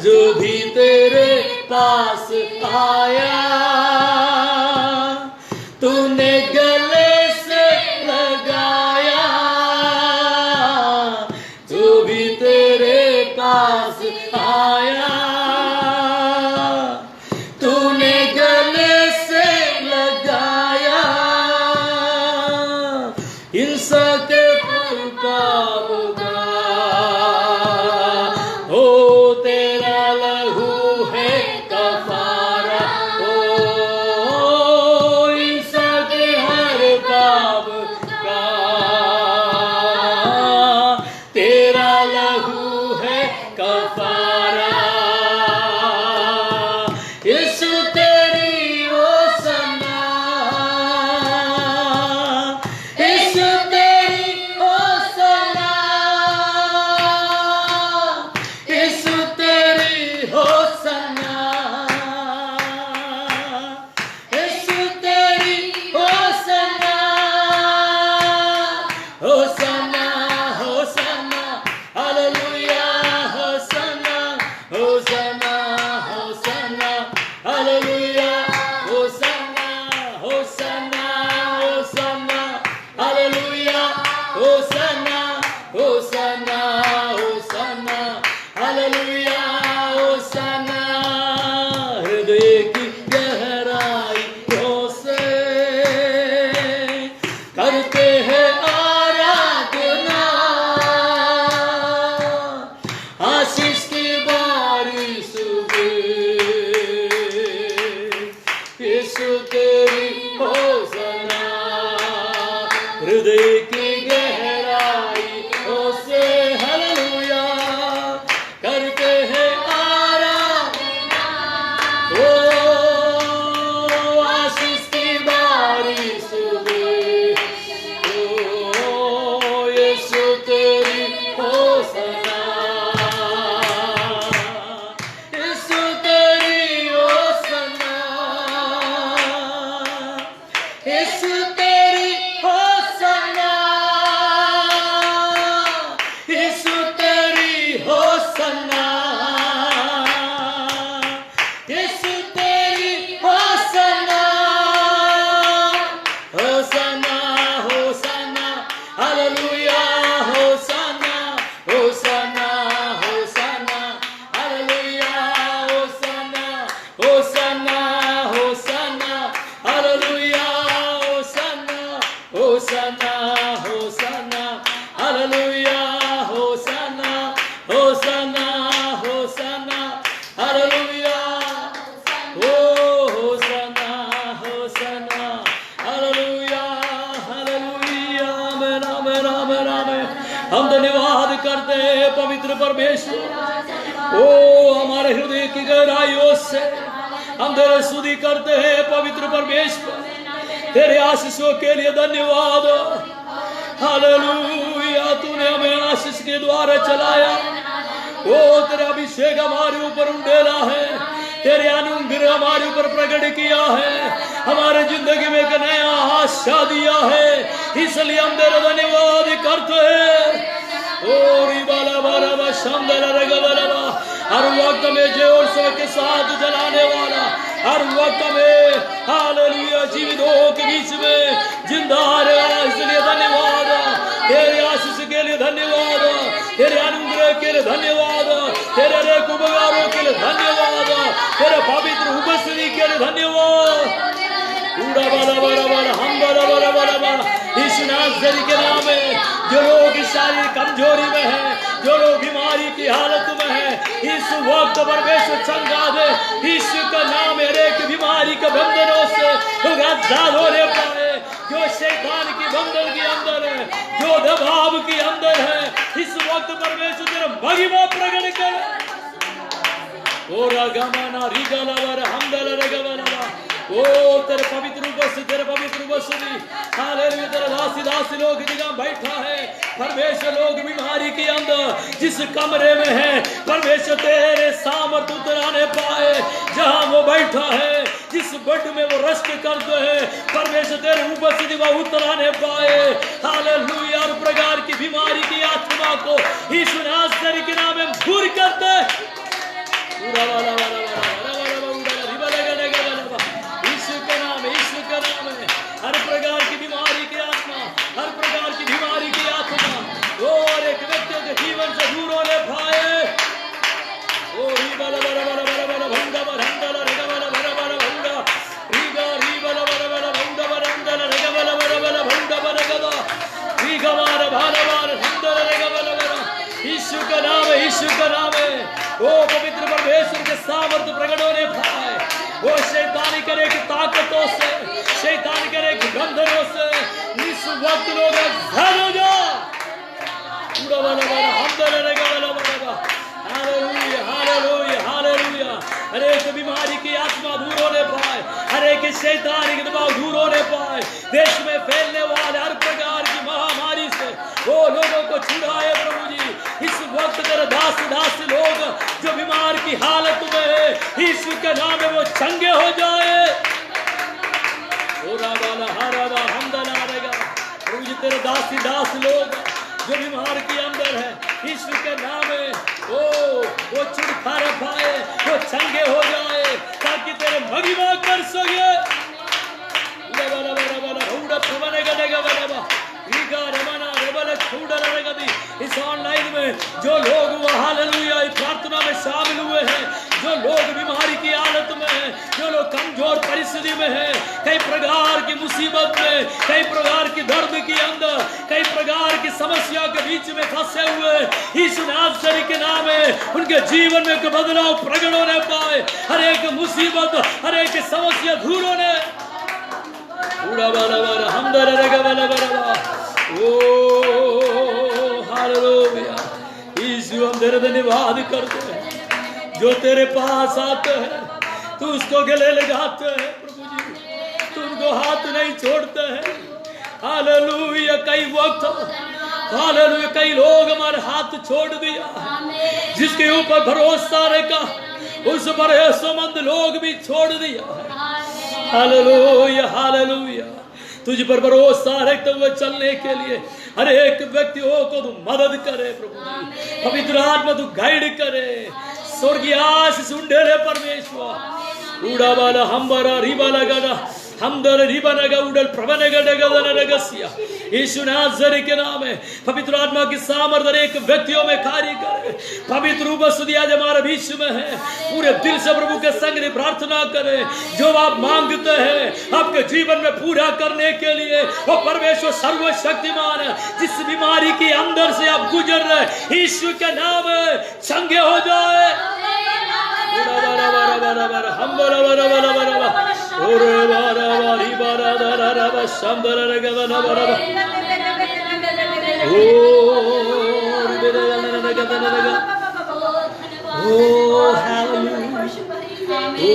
जो भी तेरे पास आया तूने गले से लगाया, जो भी तेरे पास आया तूने गले से लगाया, हिंसा के पाप का हो तेरा लहू है कफारा, ओ हिंसा के हर पाप का तेरा लहू है कफारा। यीशु तेरी होसना, यीशु तेरी होसना, यीशु तेरी होसना, यीशु तेरी होसना, होसना होसना हालेलुया होसना, होसना होसना हालेलुया होसना, होसना होसना हालेलुया होसना, होसना होसना हालेलुया होसना। हृदय की गहराइयों से करते हैं आराधना, आशीष की बारिश हुई, यीशु तेरी होसना। हृदय की गहराइयों से हालेलुया करते हैं आराधना, ओ आशीष की बारिश हुई, ओ यीशु तेरी होसना, यीशु तेरी होसना, यीशु तेरी होसना, यीशु तेरी होसना, यीशु तेरी होसना, होसना होसना hallelujah होसना, होसना होसना hallelujah होसना, होसना होसना hallelujah होसना, होसना होसना hallelujah होसना, होसना होसना hallelujah, ओ होसना होसना हालेलुया हालेलुया। आमेन आमेन आमेन आमेन। हम धन्यवाद करते हैं पवित्र परमेश्वर, ओ हमारे हृदय की गहराइयों से हम तेरे स्तुति करते हैं पवित्र परमेश्वर, तेरे आशीषों के लिए धन्यवाद। हालेलुया तूने हमें आशीष के द्वारा चलाया, ओ तेरा अभिषेक हमारे ऊपर उंडेला है, तेरे अनुग्रह हमारे ऊपर प्रकट किया है, हमारे जिंदगी में एक नया आशा दिया है, इसलिए हम तेरा धन्यवाद करते हैं। ओ रिबाला बारा शंदला रगबला, हर वक्त में जोर के साथ जलाने वाला, हर वक्त में हालेलुया जीवितों के बीच में जिंदा रहा, इसलिए धन्यवाद। तेरे आशीष के लिए धन्यवाद, तेरे अनुग्रह के लिए धन्यवाद, तेरे नेक उपकारों के लिए धन्यवाद, तेरे पवित्र उपस्थिति के लिए धन्यवाद। उड़ा बाला बाला बाला हम बाला बाला बाला बाला यीशु नासरी के नाम में जो लोग शारीरिक कमजोरी में है, जो लोग बीमारी की हालत में है, इस वक्त परमेश्वर चंगा दे, यीशु का नाम है। एक बीमारी के बंधनों से लोग आजाद होने पाए, जो शैतान की बंधन के अंदर है, जो दबाव के अंदर है, इस वक्त परमेश्वर तेरा महिमा प्रकट करे। ओ रागमाना रिगलावर हमदल रगवला, ओ तेरे पवित्र उपस्थिति, तेरे पवित्र उपस्थिति, हालेलुया। तेरा दासी लोग जगह बैठा है परमेश्वर, लोग बीमारी के अंदर जिस कमरे में है परमेश्वर तेरे सामर्थ्य उतराने पाए, जहां वो बैठा है जिस बड में वो रस्ट करते हैं परमेश्वर तेरे उपस्थिति में उतर आने पाए। हालेलुया। हर प्रकार की बीमारी की आत्मा को यीशु नासरी के नाम में दूर करते। यीशु के नाम है, यीशु के नाम है। हर प्रकार की बीमारी की आत्मा, हर प्रकार की बीमारी की आत्मा और एक व्यक्ति के जीवन से दूर होने पाए। ओ रीबा ला बरा बरा बरा बरा भंगा बरंगा ला रेगा बरा बरा बरा भंगा रीगा रीबा ला बरा बरा भंगा बरंगा ला रेगा बरा बरा बरा भंगा बरा गदा रीगा मारा भारा मारा भंगा ला रेगा बरा बरा। यीशु का नाम है, यीशु का नाम है। ओ पवित्र परमेश्वर के सामर्थ्य प्रकट होने पाए। वो शैतानी करे की ताकतों से, शैतान करे की गंधर्वों से इस वक्त लोग घर हो जा। पूरा वाला वाला हम दले रेगा वाला वाला। Hallelujah, hallelujah, hallelujah. हर एक बीमारी की आत्मा दूर होने पाए, हर एक शैतानी के दबाव दूर होने पाए। देश में फैलने वाले हर प्रकार की महामारी से वो लोगों को छुड़ाए प्रभु जी। इस वक्त तेरे दास दास लोग जो बीमार की हालत में है, यीशु के नाम में वो चंगे हो जाए। ओरा वाला हरावा हमदला रहेगा प्रभु जी। तेरे दासी दास लोग जो बीमार के अंदर है, यीशु के नाम में वो छुटकारा पाए, वो चंगे हो जाए ताकि तेरे महिमा कर सके। इस ऑनलाइन में जो लोग हालेलुया प्रार्थना में शामिल हुए हैं, जो लोग बीमारी की हालत में हैं, जो लोग कमजोर परिस्थिति में हैं, कई प्रकार की मुसीबत में, कई प्रकार की दर्द के अंदर, कई प्रकार की समस्या के बीच में फंसे हुए, यीशु नासरी के नाम में उनके जीवन में एक बदलाव प्रकट होने पाए। हर एक मुसीबत, हर एक समस्या दूर होने। पूरा वाला वाला हम दर रहेगा वाला वाला। ओ हालेलुया। यीशु हम तेरे धन्यवाद करते हैं। जो तेरे पास आते हैं तू उसको गले लगाते हैं प्रभु जी, तू उनको हाथ नहीं छोड़ते हैं। हालेलुया। कई वक्त हालेलुया कई लोग हमारे हाथ छोड़ दिया, जिसके ऊपर भरोसा रखा उस भरोसेमंद लोग भी छोड़ दिया। Hallelujah, hallelujah. तुझ पर भरोसा रखते हुए चलने के लिए हर एक व्यक्तियों को तू मदद करे प्रभु जी। पवित्र आत्मा तू गाइड करे। स्वर्गीय आशीष उंडेले परमेश्वर। उड़ा वाला हम बरा रिबा लगा हम दर रिबा लगा उड़ल प्रभने गडगदनगसिया। यीशु नासरी के नाम में पवित्र आत्मा की सामर्थ्य एक व्यक्तियों में कार्य करे। पवित्र रूप स्तुति आज हमारे बीच में है। पूरे दिल से प्रभु के संग में प्रार्थना करें। जो आप मांगते हैं आपके जीवन में पूरा करने के लिए वो परमेश्वर सर्वशक्तिमान है। जिस बीमारी के अंदर से आप गुजर रहे यीशु के नाम में चंगे हो जाए। हम बरा बरा बरा बरा ओरे बारा बारी बारा दारा रबा शंदर रगवना बरा ओ रिबेरा रगवना रगा ओ हालेलुया ओ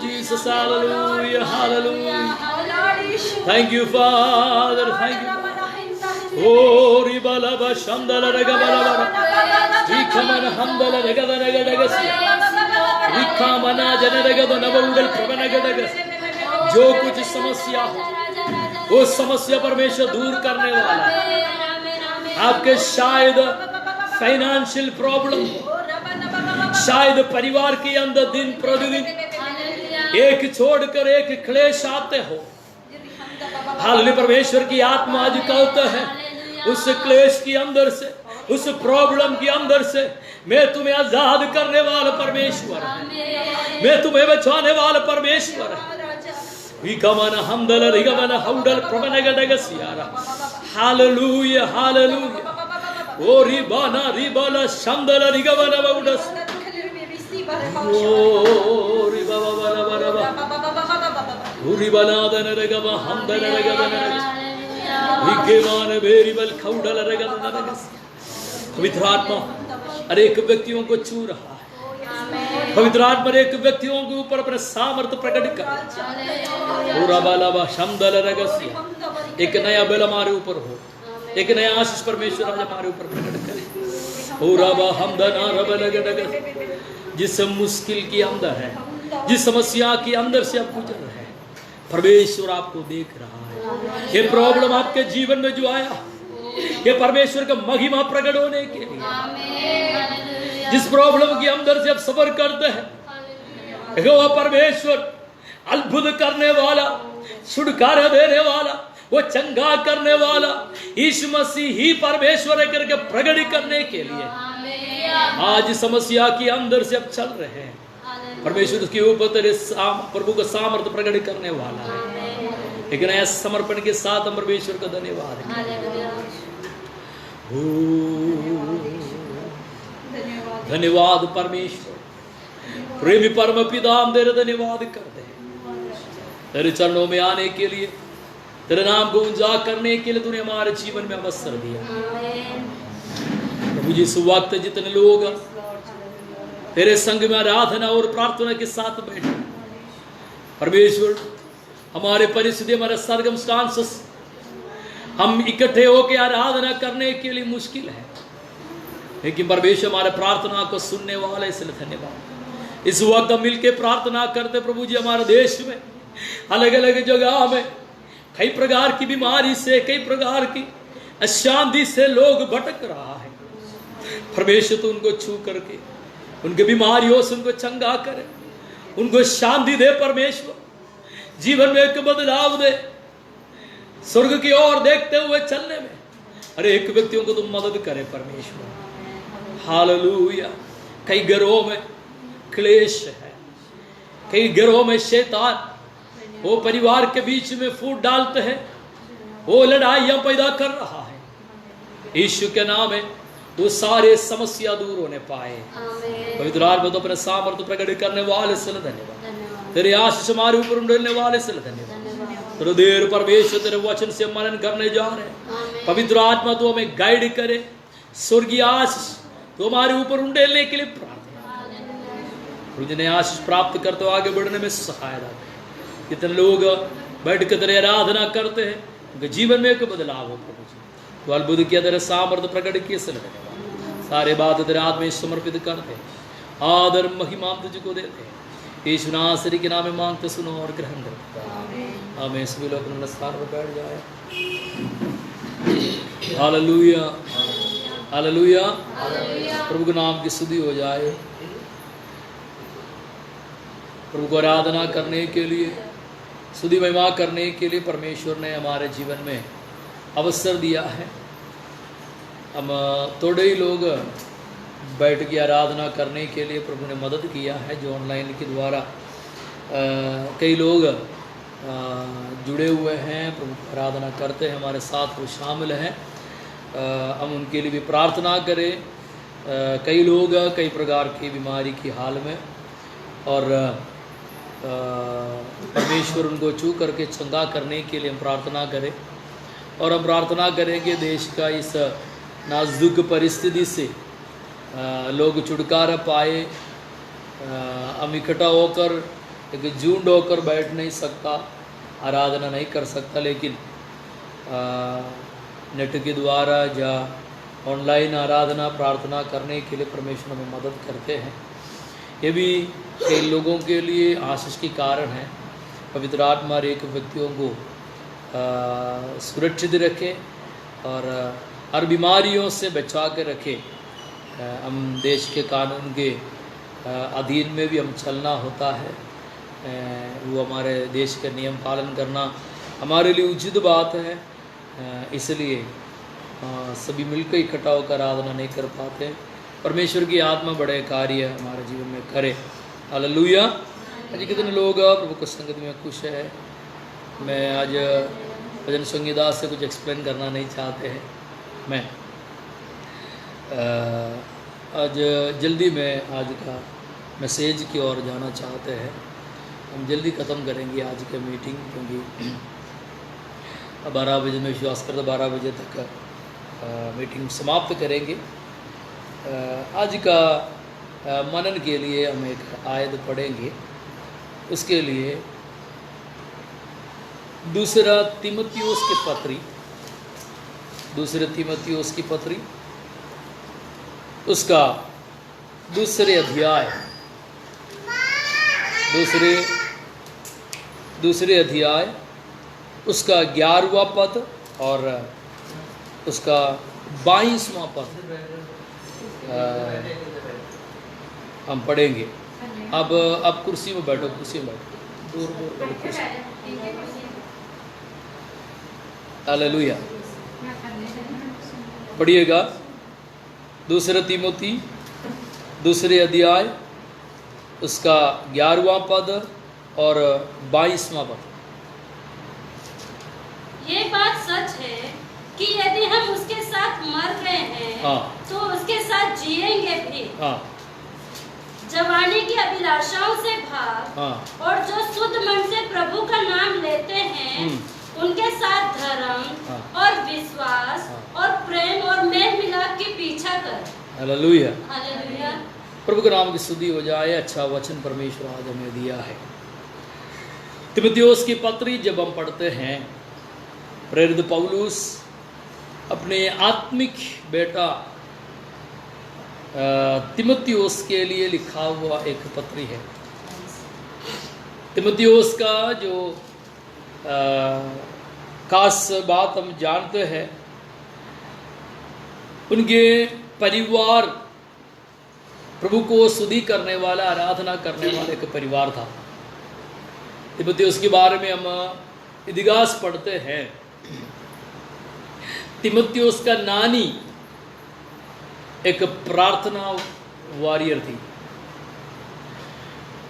Jesus hallelujah hallelujah. Thank you Father, thank you. ओ रिबाला बा शंदर रगवना बरा रिखमन हमदल रगवना रगसी मना जो कुछ समस्या हो वो समस्या परमेश्वर दूर करने वाला। आपके शायद फाइनेंशियल प्रॉब्लम, शायद परिवार के अंदर दिन प्रतिदिन एक छोड़कर एक क्लेश आते हो। हालेलुया। परमेश्वर की आत्मा आज कहता है उस क्लेश के अंदर से, उस प्रॉब्लम के अंदर से मैं तुम्हें आजाद करने वाला परमेश्वर, मैं तुम्हें बचाने वाला परमेश्वर। Hallelujah, hallelujah. ओ रिबाना रिबाला शंदला रिगवना बाउडस ओ रिबाबा बरा बरा बा रिबाना दन रगवा हम दन रगवा विकेमान बेरिबल खौडल रगवा रगस। पवित्र आत्मा अनेक व्यक्तियों को छू रहा है। पवित्र आत्मा अनेक व्यक्तियों के ऊपर अपने सामर्थ्य प्रकट कर। पूरा बाला बा शंदल रगसिया। एक नया बल हमारे ऊपर हो, एक नया आशीष परमेश्वर आज हमारे ऊपर प्रकट करे। पूरा बा हमदना रब लग जिस मुश्किल के अंदर है जिस समस्या के अंदर से आप गुजर रहे हैं, परमेश्वर आपको देख रहा है। ये प्रॉब्लम आपके जीवन में जो आया, ये परमेश्वर का महिमा प्रकट होने के लिए, जिस प्रॉब्लम के अंदर से आप सबर करते हैं, वो परमेश्वर अद्भुत करने वाला, छुटकारा देने वाला, वो चंगा करने वाला यीशु मसीह ही परमेश्वर है करके प्रकट करने के लिए आज समस्या के अंदर से अब चल रहे हैं। परमेश्वर उसके ऊपर तेरे प्रभु का सामर्थ्य प्रकट करने वाला है। एक नया समर्पण के साथ हम परमेश्वर का धन्यवाद धन्यवाद परमेश्वर, प्रेमी परम पिता, हम तेरे धन्यवाद करते हैं तेरे चरणों में आने के लिए, तेरे नाम को ऊंचा करने के लिए तूने हमारे जीवन में अवसर दिया। प्रभु जी, इस वक्त जितने लोग तेरे संग में आराधना और प्रार्थना के साथ बैठे, परमेश्वर हमारे परिस्थिति, हमारे सर्कमस्टांसेस, हम इकट्ठे होकर आराधना करने के लिए मुश्किल है, लेकिन परमेश्वर हमारे प्रार्थना को सुनने वाला, इसलिए धन्यवाद। इस वक्त हम मिलकर प्रार्थना करते प्रभु जी, हमारे देश में अलग अलग जगह में कई प्रकार की बीमारी से, कई प्रकार की अशांति से लोग भटक रहा है। परमेश्वर तो उनको छू करके उनके बीमारियों से उनको चंगा करे, उनको शांति दे परमेश्वर, जीवन में एक बदलाव दे, स्वर्ग की ओर देखते हुए चलने में हर एक व्यक्तियों को तुम मदद करे परमेश्वर। हालेलुया। कई घरों में क्लेश है, कई घरों में शैतान वो परिवार के बीच में फूट डालते हैं, वो लड़ाइयां पैदा कर रहा है। यीशु के नाम में वो सारे समस्या दूर होने पाए। पवित्र आत्मा तो अपने सामर्थ्य प्रकट करने वाले से धन्यवाद, तेरे आशीष हमारे ऊपर उंडेलने वाले से धन्यवाद। थोड़ी देर परमेश्वर तेरे वचन से मनन करने जा रहे हैं। पवित्र आत्मा तो हमें गाइड करे, स्वर्गीय आशीष तो हमारे ऊपर उंडेलने के लिए प्रार्थना, जिन्हें आशीष प्राप्त करते हो आगे बढ़ने में सहायता। कितने लोग बैठ कर तेरे आराधना करते हैं, उनके जीवन में एक बदलाव हो प्रभु जी। तो अद्भुत किया, तेरे सामर्थ्य प्रकट किए, सारे बात तेरे हाथ में समर्पित करते, आदर महिमा तुझको देते। यीशु नासरी के नाम में मांगते, सुनो और ग्रहण करते। हमें सभी लोग अपने स्थान पर बैठ जाए। Hallelujah, hallelujah. प्रभु के नाम की स्तुति हो जाए। प्रभु को आराधना करने के लिए, स्तुति महिमा करने के लिए परमेश्वर ने हमारे जीवन में अवसर दिया है। हम थोड़े ही लोग बैठ के आराधना करने के लिए प्रभु ने मदद किया है। जो ऑनलाइन के द्वारा कई लोग जुड़े हुए हैं, प्रभु की आराधना करते हैं, हमारे साथ वो शामिल हैं। हम उनके लिए भी प्रार्थना करें। कई लोग कई प्रकार की बीमारी की हाल में, और परमेश्वर उनको छू करके चंगा करने के लिए हम प्रार्थना करें। और हम प्रार्थना करेंगे देश का इस नाजुक परिस्थिति से लोग छुटकारा पाए। हम इकट्ठा होकर, एक झुंड होकर बैठ नहीं सकता, आराधना नहीं कर सकता, लेकिन नेट के द्वारा या ऑनलाइन आराधना प्रार्थना करने के लिए परमेश्वर हमें मदद करते हैं। ये भी कई लोगों के लिए आशीष के कारण है। पवित्र आत्मा एक व्यक्तियों को सुरक्षित रखे और हर बीमारियों से बचा के रखे। हम देश के कानून के अधीन में भी हम चलना होता है। वो हमारे देश के नियम पालन करना हमारे लिए उचित बात है। इसलिए सभी मिलकर इकट्ठा होकर आराधना नहीं कर पाते। परमेश्वर की आत्मा बड़े कार्य हमारे जीवन में करे। हालेलुया। आज कितने लोग प्रभु की संगति में खुश है। मैं आज भजन संगीता से कुछ एक्सप्लेन करना नहीं चाहते हैं। मैं आज जल्दी में आज का मैसेज की ओर जाना चाहते हैं। हम जल्दी ख़त्म करेंगे आज की मीटिंग, क्योंकि 12 बजे में विश्वास करते 12 बजे तक मीटिंग समाप्त करेंगे। आज का मनन के लिए हम एक आयत पढ़ेंगे। उसके लिए दूसरा तीमुथियुस की पत्री उसका दूसरे अध्याय दूसरे अध्याय उसका 11वां पद और उसका 22वां पद हम पढ़ेंगे। अब कुर्सी में बैठो, कुर्सी में बैठो, दूर बैठो कुर्सी। हालेलुया। पढ़िएगा दूसरा तीमोथी दूसरे अध्याय उसका 11वां पद और 22वां पद। ये बात सच है कि यदि हम उसके साथ मर गए हैं तो उसके साथ जिएंगे भी। जवानी की अभिलाषाओं से भाग और जो शुद्ध मन से प्रभु का नाम लेते हैं उनके साथ धर्म और विश्वास और प्रेम और मेल मिलाप के पीछा कर। हालेलुया। हालेलुया। प्रभु के नाम की स्तुति हो जाए। अच्छा वचन परमेश्वर आज हमें दिया है। तीमुथियुस की पत्री जब हम पढ़ते हैं, प्रेरित पौलुस अपने आत्मिक बेटा तीमुथियुस के लिए लिखा हुआ एक पत्री है। तीमुथियुस का जो खास बात हम जानते हैं, उनके परिवार प्रभु को स्तुति करने वाला, आराधना करने वाला एक परिवार था। तीमुथियुस के बारे में हम इतिहास पढ़ते हैं। तीमुथियुस का नानी एक प्रार्थना वॉरियर थी,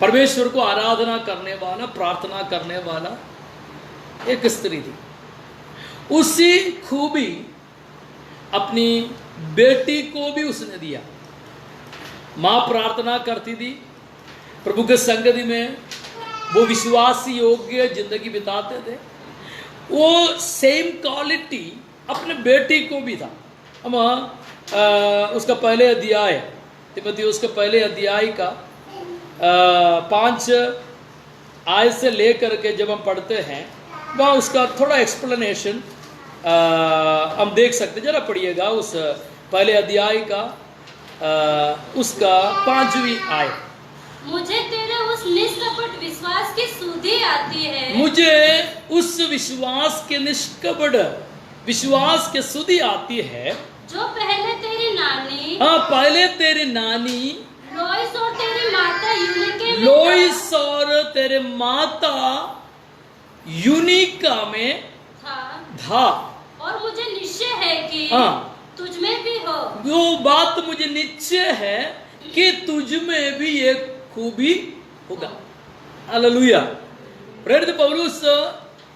परमेश्वर को आराधना करने वाला, प्रार्थना करने वाला एक स्त्री थी। उसी खूबी अपनी बेटी को भी उसने दिया। माँ प्रार्थना करती थी, प्रभु के संगति में वो विश्वास योग्य जिंदगी बिताते थे। वो सेम क्वालिटी अपने बेटी को भी था। हम उसका पहले अध्याय, तीमुथियुस के पहले अध्याय का 5 आयत से लेकर के जब हम पढ़ते हैं, वहाँ उसका थोड़ा एक्सप्लेनेशन हम देख सकते। जरा पढ़िएगा उस पहले अध्याय का उसका 5वीं आयत। मुझे तेरे उस निष्कपट विश्वास की सुधि आती है। मुझे उस विश्वास के निष्कपट विश्वास के सुधि आती है जो पहले तेरी नानी, पहले तेरी नानी लोइस और तेरी माता यूनिके में लोइस और तेरे माता यूनिका में था। और मुझे निश्चय है कि तुझ में भी हो। वो बात मुझे निश्चय है कि तुझ में भी एक खूबी होगा। हालेलुया। प्रेरित पौलुस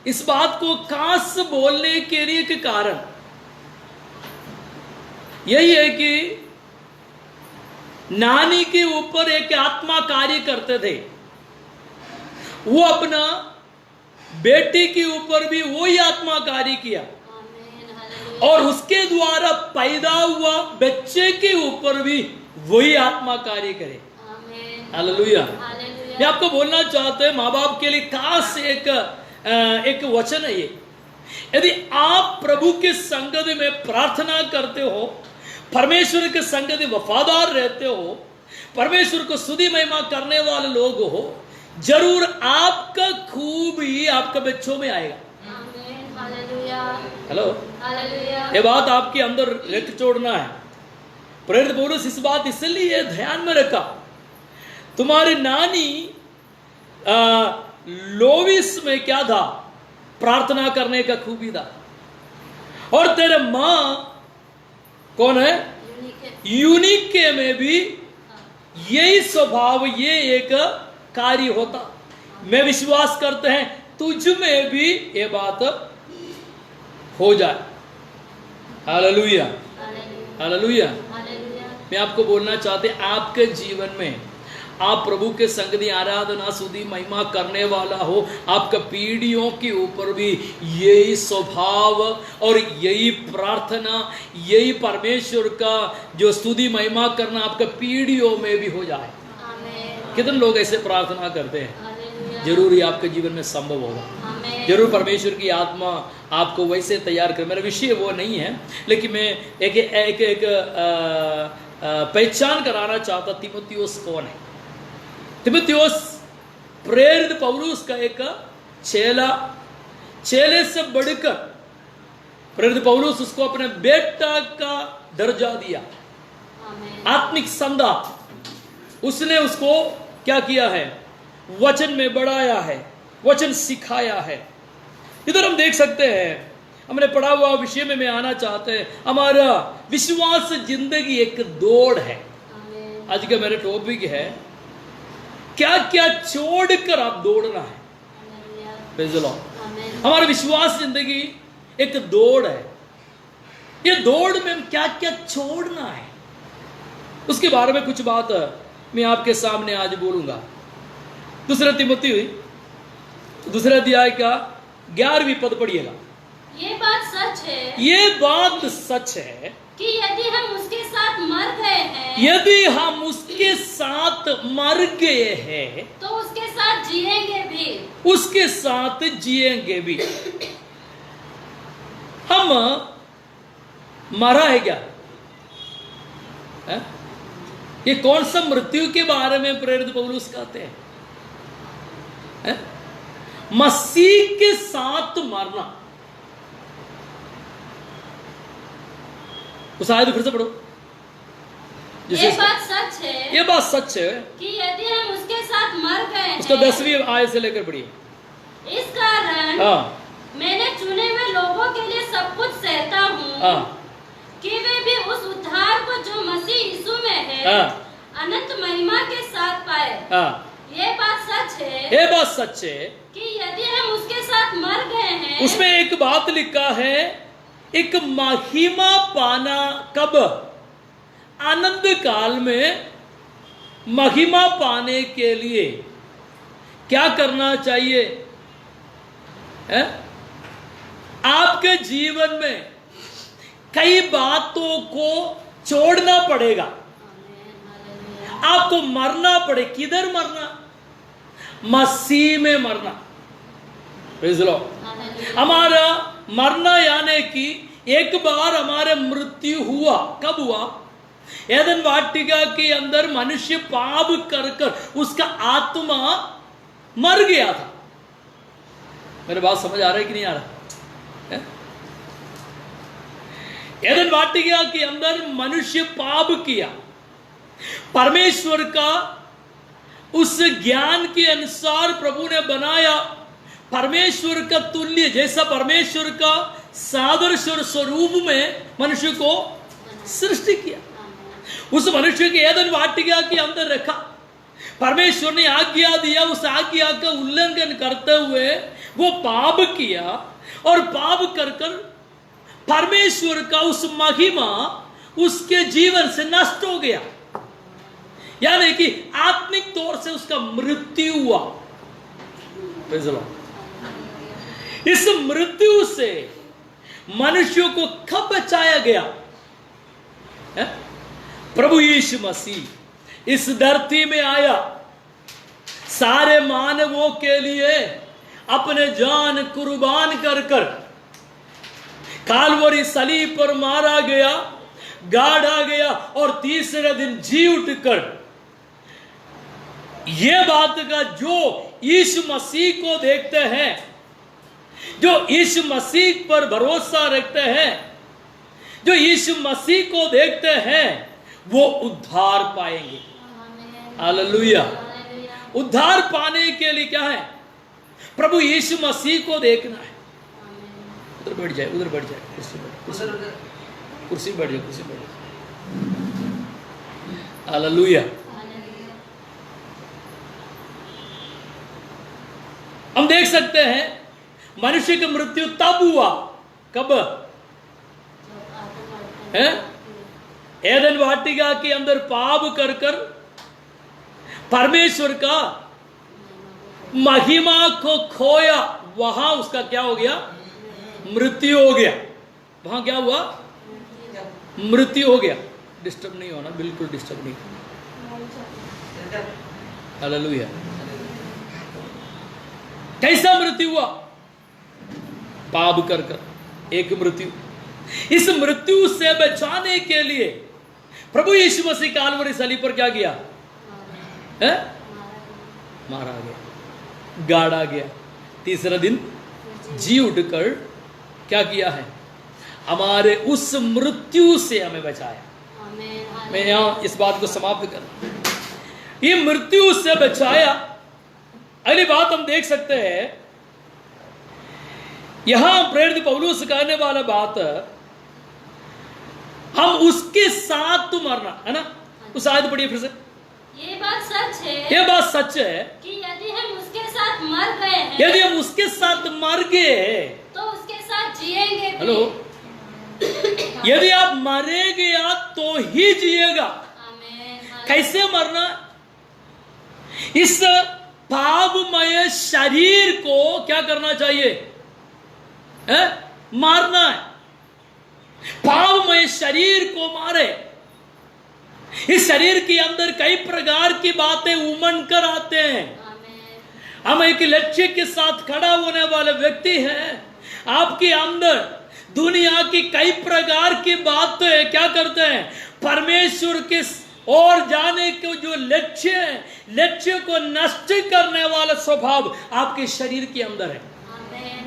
इस बात को खास बोलने के लिए के कारण यही है कि नानी के ऊपर एक आत्मा कार्य करते थे। वो अपना बेटी के ऊपर भी वही आत्मा कार्य किया और उसके द्वारा पैदा हुआ बच्चे के ऊपर भी वही आत्मा कार्य करे। हालेलुया। मैं आपको बोलना चाहते हैं, माँ बाप के लिए खास एक वचन है ये। यदि आप प्रभु के संगति में प्रार्थना करते हो, परमेश्वर के संगति वफादार रहते हो, परमेश्वर को स्तुति महिमा करने वाले लोग हो, जरूर आपका खूबी आपके बच्चों में आएगा। हेलो, ये बात आपके अंदर रख छोड़ना है। प्रेरित पौलुस इस बात इसलिए ध्यान में रखा, तुम्हारी नानी लोविस में क्या था? प्रार्थना करने का खूबी था। और तेरे माँ कौन है? यूनिके में भी यही स्वभाव, ये एक कार्य होता। मैं विश्वास करते हैं तुझ में भी ये बात हो जाए। Hallelujah, hallelujah. मैं आपको बोलना चाहते, आपके जीवन में आप प्रभु के संगति आराधना स्तुति महिमा करने वाला हो, आपका पीढ़ियों के ऊपर भी यही स्वभाव और यही प्रार्थना, यही परमेश्वर का जो स्तुति महिमा करना आपका पीढ़ियों में भी हो जाए। कितने लोग ऐसे प्रार्थना करते हैं? जरूर ही आपके जीवन में संभव होगा। जरूर परमेश्वर की आत्मा आपको वैसे तैयार कर। मेरा विषय वो नहीं है, लेकिन मैं एक पहचान कराना चाहता, तीमुथियुस कौन है? तीमुथियुस प्रेरित पौलुस का एक चेला, चेले से बढ़कर प्रेरित पौलुस उसको अपने बेटा का दर्जा दिया, आत्मिक संदा उसने उसको क्या किया है, वचन में बढ़ाया है, वचन सिखाया है। इधर हम देख सकते हैं, हमने पढ़ा हुआ विषय में मैं आना चाहते हैं। हमारा विश्वास जिंदगी एक दौड़ है। आज का मेरा टॉपिक है, क्या क्या छोड़कर आप दौड़ना है। Praise the Lord. हमारा विश्वास जिंदगी एक दौड़ है। ये दौड़ में हम क्या क्या छोड़ना है, उसके बारे में कुछ बात मैं आपके सामने आज बोलूंगा। दूसरा तिमोथी 2 अध्याय का 11वीं पद पढ़िएगा। ये बात सच है, ये बात सच है कि यदि हम उसके साथ मर गए हैं, यदि हम उसके साथ मर गए हैं तो उसके साथ जिएंगे भी, उसके साथ जिएंगे भी। हम मरा है क्या है? ये कौन सा मृत्यु के बारे में प्रेरित पौलुस कहते हैं? मसीह के साथ मरना। उस आयत फिर से पढ़ो। ये बात सच है, ये बात सच है कि यदि हम उसके साथ मर गए हैं, उसका 10वीं आयत से लेकर पढ़िए। इस कारण मैंने चुने हुए लोगों के लिए सब कुछ सहता हूँ, कि वे भी उस उद्धार को जो मसीह यीशु में है अनंत महिमा के साथ पाए। ये बात सच है, ये बात सच है कि यदि हम उसके साथ मर गए हैं। उसमें एक बात लिखा है, एक महिमा पाना कब? आनंद काल में महिमा पाने के लिए क्या करना चाहिए है? आपके जीवन में कई बातों को छोड़ना पड़ेगा, आपको मरना पड़े। किधर मरना? मसीह में मरना। Praise the Lord. हमारा मरना यानी कि एक बार हमारे मृत्यु हुआ। कब हुआ? एदन वाटिका के अंदर मनुष्य पाप कर कर उसका आत्मा मर गया था। मेरे बात समझ आ रहा है कि नहीं आ रहा है? एदन वाटिका के अंदर मनुष्य पाप किया, परमेश्वर का उस ज्ञान के अनुसार प्रभु ने बनाया, परमेश्वर का तुल्य जैसा परमेश्वर का सादृश और स्वरूप में मनुष्य को सृष्टि किया। उस मनुष्य के एदन वाटिका के अंदर रखा। परमेश्वर ने आज्ञा दिया, उस आज्ञा का उल्लंघन करते हुए वो पाप किया और पाप कर कर परमेश्वर का उस महिमा उसके जीवन से नष्ट हो गया, यानी कि आत्मिक तौर से उसका मृत्यु हुआ। इस मृत्यु से मनुष्यों को कब बचाया गया है? प्रभु यीशु मसीह इस धरती में आया, सारे मानवों के लिए अपने जान कुर्बान कर कर काल्वरी सलीब पर मारा गया, गाड़ा गया और तीसरे दिन जी उठकर यह बात का जो यीशु मसीह को देखते हैं, जो यीशु मसीह पर भरोसा रखते हैं, जो यीशु मसीह को देखते हैं, वो उद्धार पाएंगे। हालेलुया। उद्धार पाने के लिए क्या है? प्रभु यीशु मसीह को देखना है। उधर बैठ जाए, उधर बैठ जाए, कुर्सी बैठ जाए, कुर्सी बैठ जाए। हालेलुया। हम देख सकते हैं मनुष्य की मृत्यु तब हुआ, कब है? एदन वाटिका के अंदर पाप कर कर परमेश्वर का महिमा को खोया, वहां उसका क्या हो गया? मृत्यु हो गया। वहां क्या हुआ? मृत्यु हो गया। डिस्टर्ब नहीं होना, बिल्कुल डिस्टर्ब नहीं। हालेलुया। कैसा मृत्यु हुआ? पाप कर कर एक मृत्यु। इस मृत्यु से बचाने के लिए प्रभु यीशु मसीह काल्वरी सलीब पर क्या किया है? मारा गया। गाड़ा गया, तीसरा दिन जी उठकर क्या किया है, हमारे उस मृत्यु से हमें बचाया। मैं यहां इस बात को समाप्त कर, ये मृत्यु से बचाया। अगली बात हम देख सकते हैं, यहां प्रेरित पौलुस कहने वाला बात, हम उसके साथ तो मरना है ना। उस आयत पढ़िए फिर से। ये बात सच है, ये बात सच है कि यदि हम उसके साथ मर गए हैं, यदि हम उसके साथ मर गए तो उसके साथ जिएंगे भी। हेलो, यदि आप मरेंगे तो ही जिएगा। आमीन। कैसे मरना? इस पापमय शरीर को क्या करना चाहिए है? मारना है। पापमय शरीर को मारे। इस शरीर के अंदर कई प्रकार की बातें उमड़ कर आते हैं। आमीन। हम एक लक्ष्य के साथ खड़ा होने वाले व्यक्ति हैं। आपके अंदर दुनिया की कई प्रकार की बातें क्या करते हैं, परमेश्वर के और जाने को जो लक्ष्य है, लक्ष्य को नष्ट करने वाला स्वभाव आपके शरीर के अंदर है। आमीन।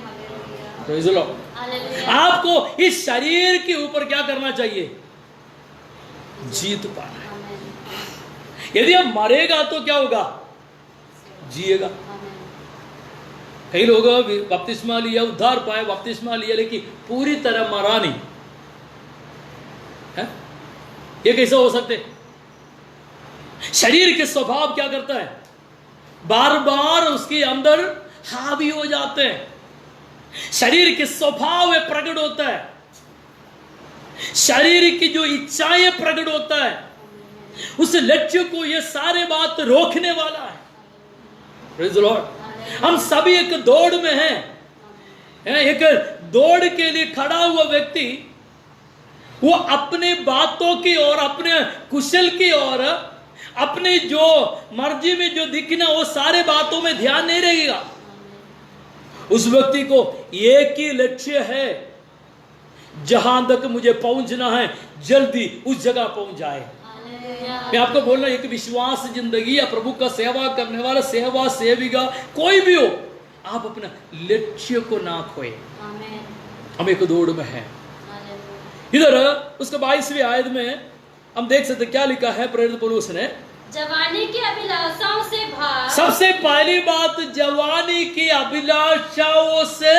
तो आपको इस शरीर के ऊपर क्या करना चाहिए? जीत पाना है। यदि हम मरेगा तो क्या होगा? जिएगा। कई लोग बपतिस्मा लिया, उद्धार पाए, बपतिस्मा लिया, लेकिन पूरी तरह मरा नहीं है। ये कैसे हो सकते? शरीर के स्वभाव क्या करता है, बार बार उसके अंदर हावी हो जाते हैं। शरीर के स्वभाव प्रकट होता है, शरीर की जो इच्छाएं प्रकट होता है, उस लक्ष्य को ये सारे बात रोकने वाला है। Praise the Lord. हम सभी एक दौड़ में हैं। एक दौड़ के लिए खड़ा हुआ व्यक्ति वो अपने बातों की और अपने कुशल की और अपने जो मर्जी में जो दिखना, वो सारे बातों में ध्यान नहीं रहेगा। उस व्यक्ति को एक ही लक्ष्य है, जहां तक मुझे पहुंचना है जल्दी उस जगह पहुंच जाए। मैं आपको बोल रहा हूं, एक विश्वास जिंदगी या प्रभु का सेवा करने वाला सेवा सेविका कोई भी हो, आप अपना लक्ष्य को ना खोए। हम एक दौड़ में हैं। इधर उसके 22वीं आयत में हम देख सकते क्या लिखा है प्रेरित पौलुस ने, जवानी की अभिलाषाओं से भाग। सबसे पहली बात, जवानी की अभिलाषाओं से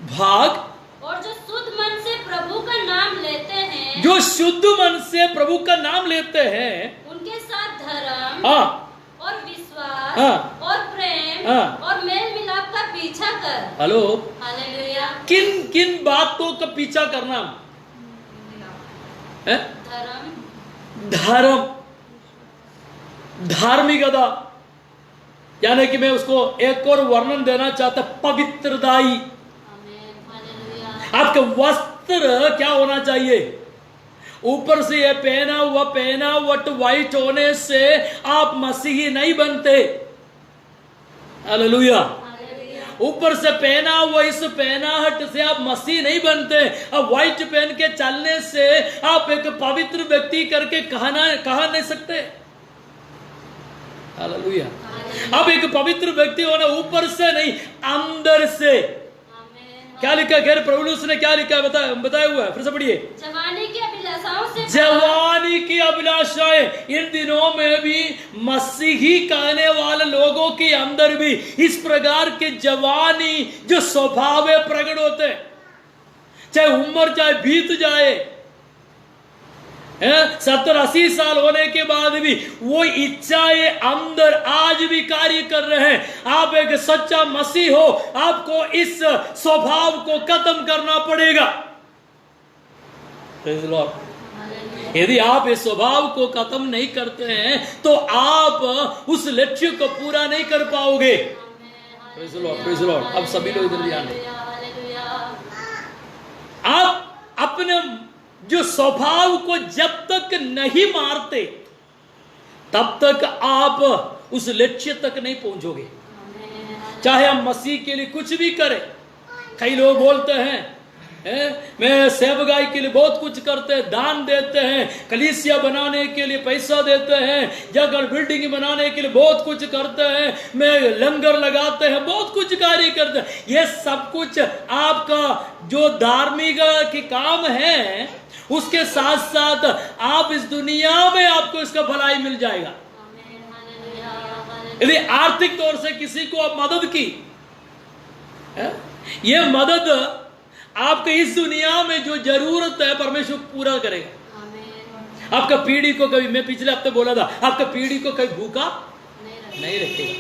भाग। और जो शुद्ध मन से प्रभु का नाम लेते हैं, जो शुद्ध मन से प्रभु का नाम लेते हैं, उनके साथ धर्म और विश्वास और प्रेम और मेल मिलाप का पीछा कर। Hello, hallelujah. किन किन बातों का पीछा करना है? धर्म, धार्मिकता, यानी कि मैं उसको एक और वर्णन देना चाहता, पवित्रताई। आपका वस्त्र क्या होना चाहिए? ऊपर से ये पहना वट व्हाइट होने से आप मसीही नहीं बनते। हालेलुया। ऊपर से पहना हुआ इस पहनाहट से आप मसीह नहीं बनते। अब व्हाइट पहन के चलने से आप एक पवित्र व्यक्ति करके कहा नहीं सकते। हालेलुया। अब एक पवित्र व्यक्ति होना ऊपर से नहीं, अंदर से। क्या लिखा खैर पौलुस ने क्या लिखा बताया हुआ है, फिर से पढ़िए। जवानी की अभिलाषाओं से, जवानी की अभिलाषाएं। इन दिनों में भी मसीही कहने वाले लोगों के अंदर भी इस प्रकार के जवानी जो स्वभाव प्रकट होते हैं, चाहे उम्र चाहे बीत जाए, 70-80 साल होने के बाद भी वो इच्छाएं अंदर आज भी कार्य कर रहे हैं। आप एक सच्चा मसीह हो, आपको इस स्वभाव को खत्म करना पड़ेगा। यदि आप इस स्वभाव को खत्म नहीं करते हैं तो आप उस लक्ष्य को पूरा नहीं कर पाओगे। अब सभी लोग इधर ध्यान दें। आप अपने जो स्वभाव को जब तक नहीं मारते तब तक आप उस लक्ष्य तक नहीं पहुंचोगे। चाहे हम मसीह के लिए कुछ भी करें। कई लोग बोलते हैं मैं सेवकाई के लिए बहुत कुछ करते हैं, दान देते हैं, कलीसिया बनाने के लिए पैसा देते हैं, जगह बिल्डिंग बनाने के लिए बहुत कुछ करते हैं, मैं लंगर लगाते हैं, बहुत कुछ कार्य करते हैं। ये सब कुछ आपका जो धार्मिक के काम है, उसके साथ साथ आप इस दुनिया में आपको इसका भलाई मिल जाएगा। यदि आर्थिक तौर से किसी को आप मदद की, ये मदद आपके इस दुनिया में जो जरूरत है परमेश्वर पूरा करेगा। आपका पीढ़ी को कभी, मैं पिछले हफ्ते बोला था, आपका पीढ़ी को कभी भूखा नहीं रखेगा।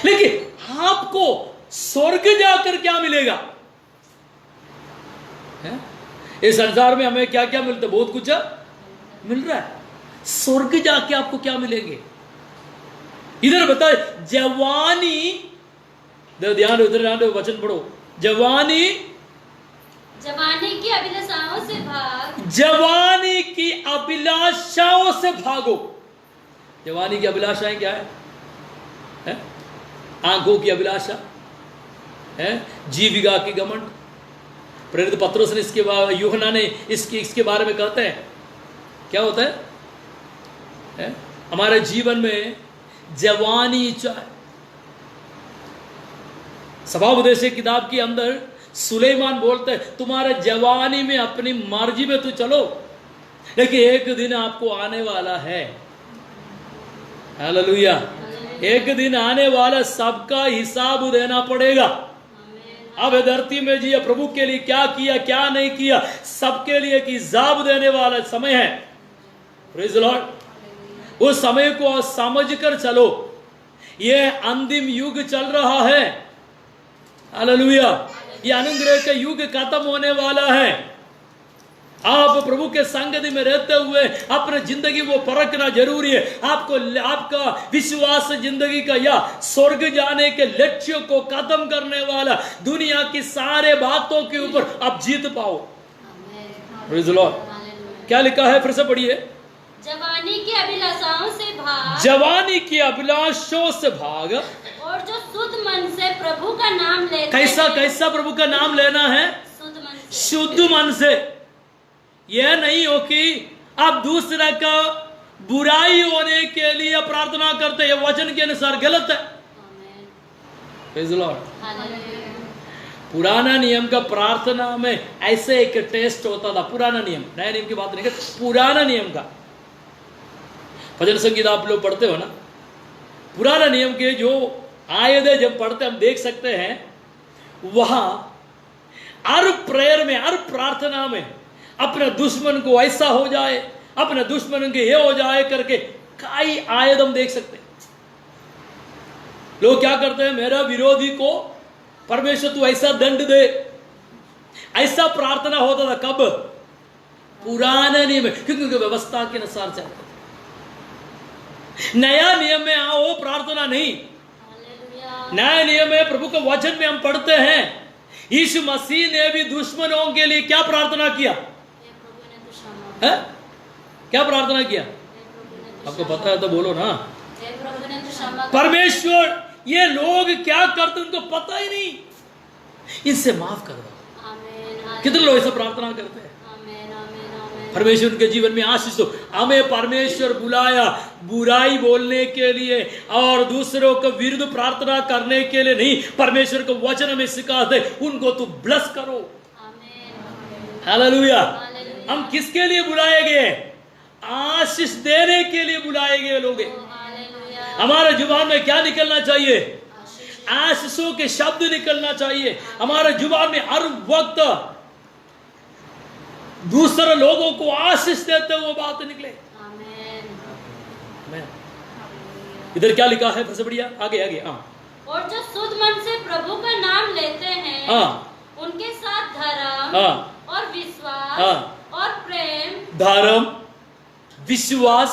लेकिन आपको स्वर्ग जाकर क्या मिलेगा? इस संसार में हमें क्या क्या मिलता है? बहुत कुछ मिल रहा है। स्वर्ग जाके आपको क्या मिलेंगे? इधर बताए, जवानी, ध्यान दो, ध्यान दो, वचन पढ़ो। जवानी की अभिलाषाओं से भाग, जवानी की अभिलाषाओं से भागो। जवानी की अभिलाषाएं क्या है? आंखों की अभिलाषा है, जीविका की घमंड। प्रेरित पत्रोस ने इसके यूहन्ना ने इसके बारे में कहते हैं, क्या होता है? हमारे जीवन में जवानी चाहे। सभापदेश किताब के अंदर सुलेमान बोलते हैं, तुम्हारे जवानी में अपनी मर्जी में तो चलो, लेकिन एक दिन आपको आने वाला है। हालेलुया। एक दिन आने वाला, सबका हिसाब देना पड़ेगा। अब धरती में जी प्रभु के लिए क्या किया, क्या नहीं किया, सबके लिए एक हिसाब देने वाला समय है। Praise the Lord. उस समय को समझ कर चलो। ये अंतिम युग चल रहा है। हालेलुया। ये अनुग्रह का युग खत्म होने वाला है। आप प्रभु के संगति में रहते हुए अपने जिंदगी वो परखना जरूरी है। आपको आपका विश्वास जिंदगी का या स्वर्ग जाने के लक्ष्य को खत्म करने वाला दुनिया की सारे बातों के ऊपर आप जीत पाओ। Praise the Lord. क्या लिखा है? फिर से पढ़िए। जवानी की अभिलाषाओं से भाग, जवानी की अभिलाषाओं से भाग, और जो शुद्ध मन से प्रभु का नाम लेते कैसा हैं। कैसा प्रभु का नाम लेना है? शुद्ध मन से। शुद्ध मन से। यह नहीं हो कि आप दूसरे का बुराई होने के लिए प्रार्थना करते हैं, वचन के अनुसार गलत है। Praise the Lord. पुराना नियम का प्रार्थना में ऐसे एक टेस्ट होता था। पुराना नियम, नया नियम की बात नहीं कर, पुराना नियम का भजन संगीत आप लोग पढ़ते हो ना, पुराना नियम के जो आयत जब पढ़ते हम देख सकते हैं, वहां हर प्रेयर में, हर प्रार्थना में अपने दुश्मन को ऐसा हो जाए, अपने दुश्मन के ये हो जाए करके कई आयत हम देख सकते हैं। लोग क्या करते हैं? मेरा विरोधी को परमेश्वर तू ऐसा दंड दे, ऐसा प्रार्थना होता था। कब? पुराने नियम में, क्योंकि व्यवस्था के अनुसार चलता था। नया नियम में वो प्रार्थना नहीं। नया नियम में प्रभु के वचन में हम पढ़ते हैं, यीशु मसीह ने भी दुश्मनों के लिए क्या प्रार्थना किया है? क्या प्रार्थना किया? आपको पता है तो बोलो ना। परमेश्वर, ये लोग क्या करते उनको पता ही नहीं, इनसे माफ कर दो। कितने लोग ऐसा प्रार्थना करते हैं? परमेश्वर उनके जीवन में आशीष दो। हमें परमेश्वर बुलाया बुराई बोलने के लिए और दूसरों के विरुद्ध प्रार्थना करने के लिए नहीं। परमेश्वर को वचन में सिखाते उनको तू ब्लेस करो। हालेलुया। हम किसके लिए बुलाए गए? आशीष देने के लिए बुलाए गए लोग। हमारे जुबान में क्या निकलना चाहिए? आशीषों के शब्द निकलना चाहिए। हमारे जुबान में हर वक्त दूसरे लोगों को आशीष देते हुए बात निकले। आमीन। इधर क्या लिखा है? फिर से बढ़िया आगे आगे। और जो शुद्ध मन से प्रभु का नाम लेते हैं, उनके साथ धर्म और विश्वास और प्रेम, धर्म, विश्वास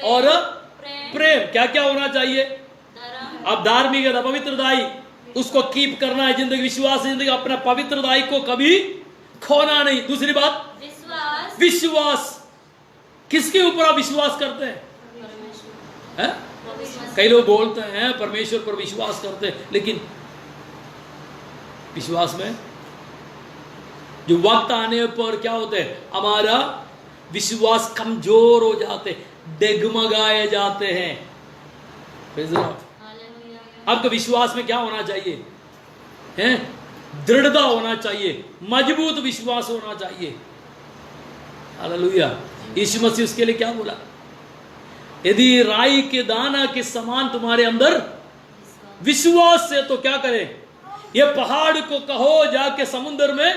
और प्रेम। क्या क्या होना चाहिए? अब धार्मिकता, पवित्रताई, उसको कीप करना है जिंदगी। विश्वास जिंदगी, अपना पवित्रताई को कभी खोना नहीं। दूसरी बात विश्वास। किसके ऊपर आप विश्वास करते हैं? कई लोग बोलते हैं परमेश्वर पर विश्वास करते हैं, लेकिन विश्वास में जो वक्त आने पर क्या होते हैं, हमारा विश्वास कमजोर हो जाते, डगमगाए जाते हैं। Praise the Lord। आपका विश्वास में क्या होना चाहिए, हैं? दृढ़ता होना चाहिए, मजबूत विश्वास होना चाहिए। हालेलुया। यीशु मसीह उसके लिए क्या बोला, यदि राई के दाना के समान तुम्हारे अंदर विश्वास है तो क्या करे, ये पहाड़ को कहो जाके समुद्र में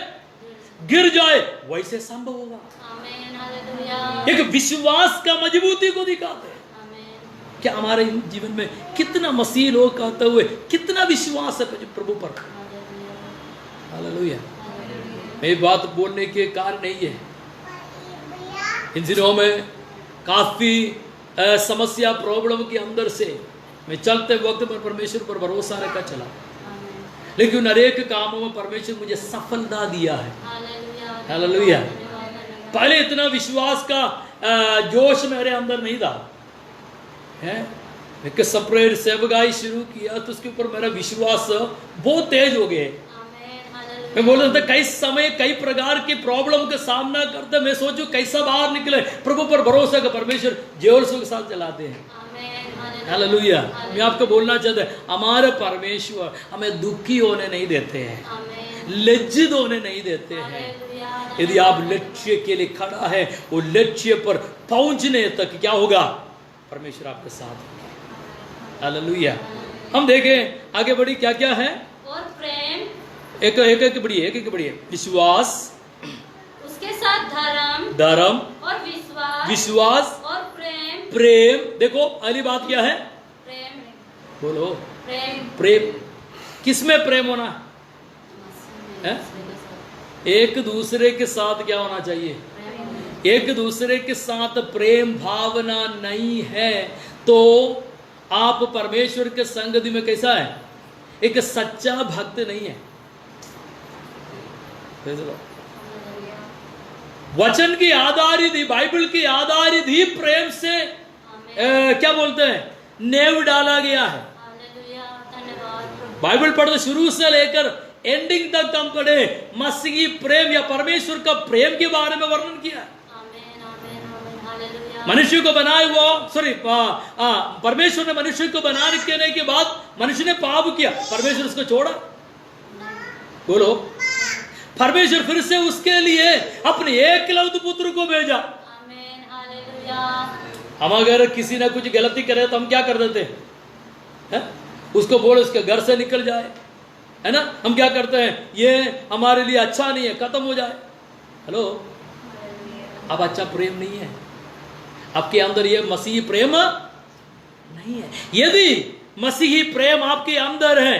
गिर जाए, वैसे संभव होगा। आमीन, हालेलुया। एक विश्वास का मजबूती को दिखाते हैं। आमीन। क्या हमारे जीवन में कितना मसीह लोग कहते हुए कितना विश्वास है प्रभु पर। हालेलुया। मेरी बात बोलने के कारण नहीं है, इन दिनों में काफी समस्या प्रॉब्लम के अंदर से मैं चलते वक्त में परमेश्वर पर भरोसा रखकर चला, लेकिन अनेक कामों में परमेश्वर मुझे सफलता दिया है। हालेलुया। पहले इतना विश्वास का जोश मेरे अंदर नहीं था, है? एक सेपरेट सेवकाई शुरू किया तो उसके ऊपर मेरा विश्वास बहुत तेज हो गया। मैं बोल रहा था कई समय कई प्रकार की प्रॉब्लम का सामना करते, मैं सोचूं कैसा बाहर निकले, प्रभु पर भरोसा का परमेश्वर जेवल्सों के साथ चलाते हैं। हालेलुया। मैं आपको बोलना चाहता हूं, हमारे परमेश्वर हमें दुखी होने नहीं देते हैं, लज्जित होने नहीं देते हैं। यदि आप लक्ष्य के लिए खड़ा है, वो लक्ष्य पर पहुंचने तक क्या होगा, परमेश्वर आपके साथ। हालेलुया। हम देखें आगे बढ़ी क्या क्या है, और प्रेम, एक एक बढ़िए विश्वास, उसके साथ धर्म और विश्वास और प्रेम। देखो पहली बात क्या है, प्रेम, बोलो प्रेम। किसमें प्रेम होना है? एक दूसरे के साथ क्या होना चाहिए, एक दूसरे के साथ प्रेम भावना नहीं है तो आप परमेश्वर के संगति में कैसा है, एक सच्चा भक्त नहीं है। वचन की आधारित ही, बाइबल की आधारित ही प्रेम से क्या बोलते हैं, नेव डाला गया है। बाइबल पढ़ते शुरू से लेकर एंडिंग तक हम पढ़े, मसीही प्रेम या परमेश्वर का प्रेम के बारे में वर्णन किया। मनुष्य को बनाए वो परमेश्वर ने मनुष्य को बनाने के बाद मनुष्य ने पाप किया, परमेश्वर उसको छोड़ा। बोलो, परमेश्वर फिर से उसके लिए अपने एकलौते पुत्र को भेजा। हम अगर किसी ने कुछ गलती करे तो हम क्या कर देते हैं, उसको बोले उसके घर से निकल जाए, है ना? हम क्या करते हैं, ये हमारे लिए अच्छा नहीं है, खत्म हो जाए। हेलो, अब अच्छा प्रेम नहीं है आपके अंदर, ये मसीही प्रेम नहीं है। यदि मसीही प्रेम आपके अंदर है,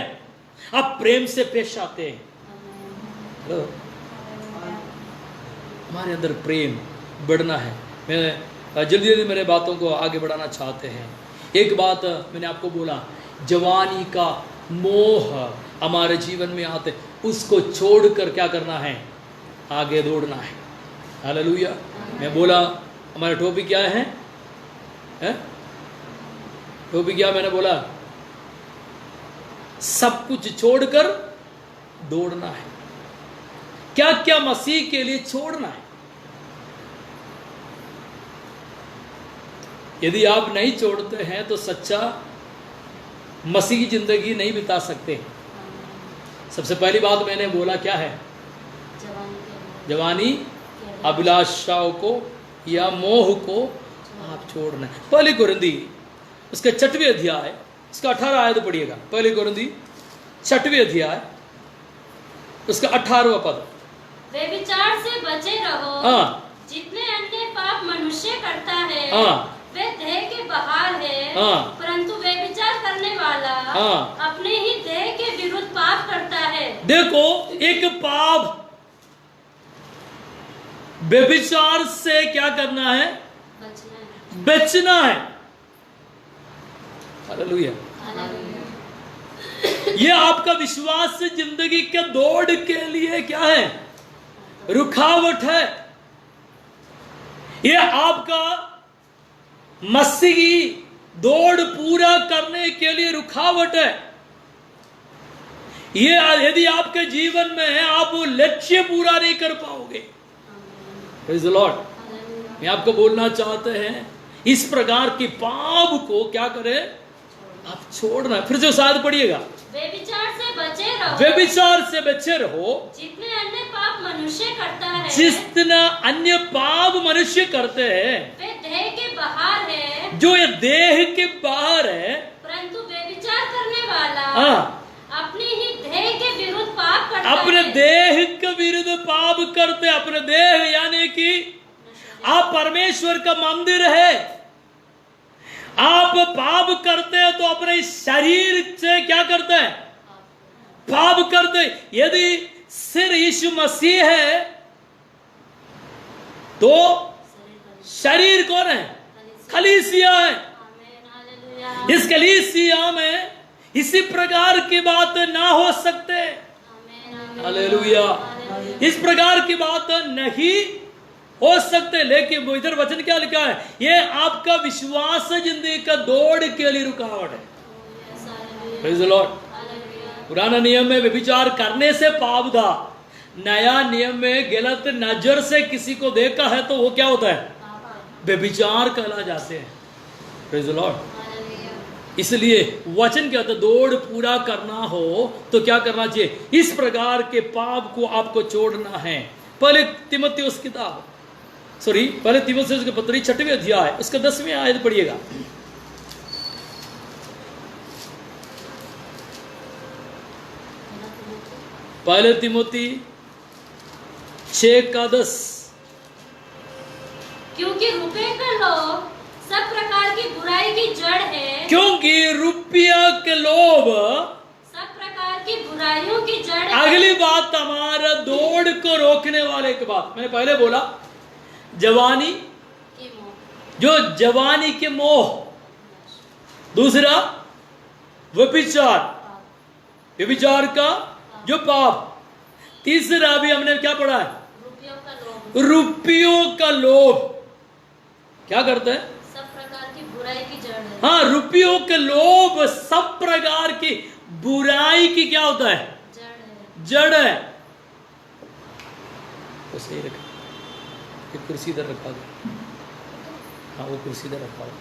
आप प्रेम से पेश आते हैं। हेलो, हमारे अंदर प्रेम बढ़ना है। मैं जल्दी मेरे बातों को आगे बढ़ाना चाहते हैं। एक बात मैंने आपको बोला, जवानी का मोह हमारे जीवन में आते, उसको छोड़कर क्या करना है, आगे दौड़ना है। हालेलुया। मैं बोला हमारा टॉपिक क्या है? टॉपिक क्या मैंने बोला, सब कुछ छोड़कर दौड़ना है। क्या क्या मसीह के लिए छोड़ना है? यदि आप नहीं छोड़ते हैं तो सच्चा मसीही जिंदगी नहीं बिता सकते। सबसे पहली बात मैंने बोला क्या है, जवानी अभिलाषाओं को या मोह को आप छोड़ना है। पहले कोरिन्थी उसके 6वें अध्याय उसका 18 आयत पढ़िएगा। पहले कोरिन्थी 6वें अध्याय उसका 18वां पद। वे विचार से बचे रहो, जितने अन्य पाप मनुष्य करता है वे देह के बाहर है, परंतु वे विचार करने वाला अपने ही देह के विरुद्ध पाप करता है। देखो, एक पाप व्यभिचार से क्या करना है, बचना है। हालेलुया। ये आपका विश्वास से जिंदगी के दौड़ के लिए क्या है, रुकावट है। ये आपका मसीही दौड़ पूरा करने के लिए रुकावट है। ये यदि आपके जीवन में है, आप वो लक्ष्य पूरा नहीं कर पाओगे। Praise the Lord. मैं आपको बोलना चाहते हैं, इस प्रकार के पाप को क्या करें, आप छोड़ना। फिर से साथ पढ़िएगा, व्यभिचार से बचे रहो, व्यभिचार से बचे रहो, जितने अन्य पाप मनुष्य करता है, जितना अन्य पाप मनुष्य करते हैं, वे देह के बाहर है, जो ये देह के बाहर है, परंतु व्यभिचार करने वाला अपने ही देह के विरुद्ध पाप करता अपने है। देह के विरुद्ध पाप करते। अपने देह यानी कि आप परमेश्वर का मंदिर है, आप पाप करते हैं तो अपने शरीर से क्या करते हैं, पाप करते। यदि सिर यीशु मसीह है तो शरीर कौन है, कलीसिया है। इस कलीसिया में इसी प्रकार की बात ना हो सकते। हालेलुया। इस प्रकार की बात नहीं हो सकते। लेकिन इधर वचन क्या लिखा है, ये आपका विश्वास जिंदगी का दौड़ के लिए रुकावट है। Praise the Lord. पुराना नियम में व्यभिचार करने से पाप था, नया नियम में गलत नजर से किसी को देखा है तो वो क्या होता है, व्यभिचार कहला जाते हैं। Praise the Lord. इसलिए वचन क्या होता है, दौड़ पूरा करना हो तो क्या करना चाहिए, इस प्रकार के पाप को आपको छोड़ना है। पहले तीमुथियुस किताब पहले तीमुथियुस की पत्री 6वें अध्याय उसका 10वें आयत पढ़िएगा। पहले तीमुथी 6:10। क्योंकि रुपये का लोभ सब प्रकार की बुराई की जड़ है, क्योंकि रुपया के लोभ सब प्रकार की बुराइयों की जड़ है। अगली बात हमारा दौड़ को रोकने वाले की बात, मैंने पहले बोला जवानी, जो जवानी के मोह, दूसरा व्यभिचार, व्यभिचार का जो पाप, तीसरा भी हमने क्या पढ़ा है, रुपयों का लोभ। क्या करते हैं, सब प्रकार की बुराई की जड़ है। हाँ, रुपयों के लोभ सब प्रकार की बुराई की क्या होता है, जड़ है। तो सही रखा, एक कुर्सी इधर रखा दो। हाँ, वो कुर्सी इधर रखा दो।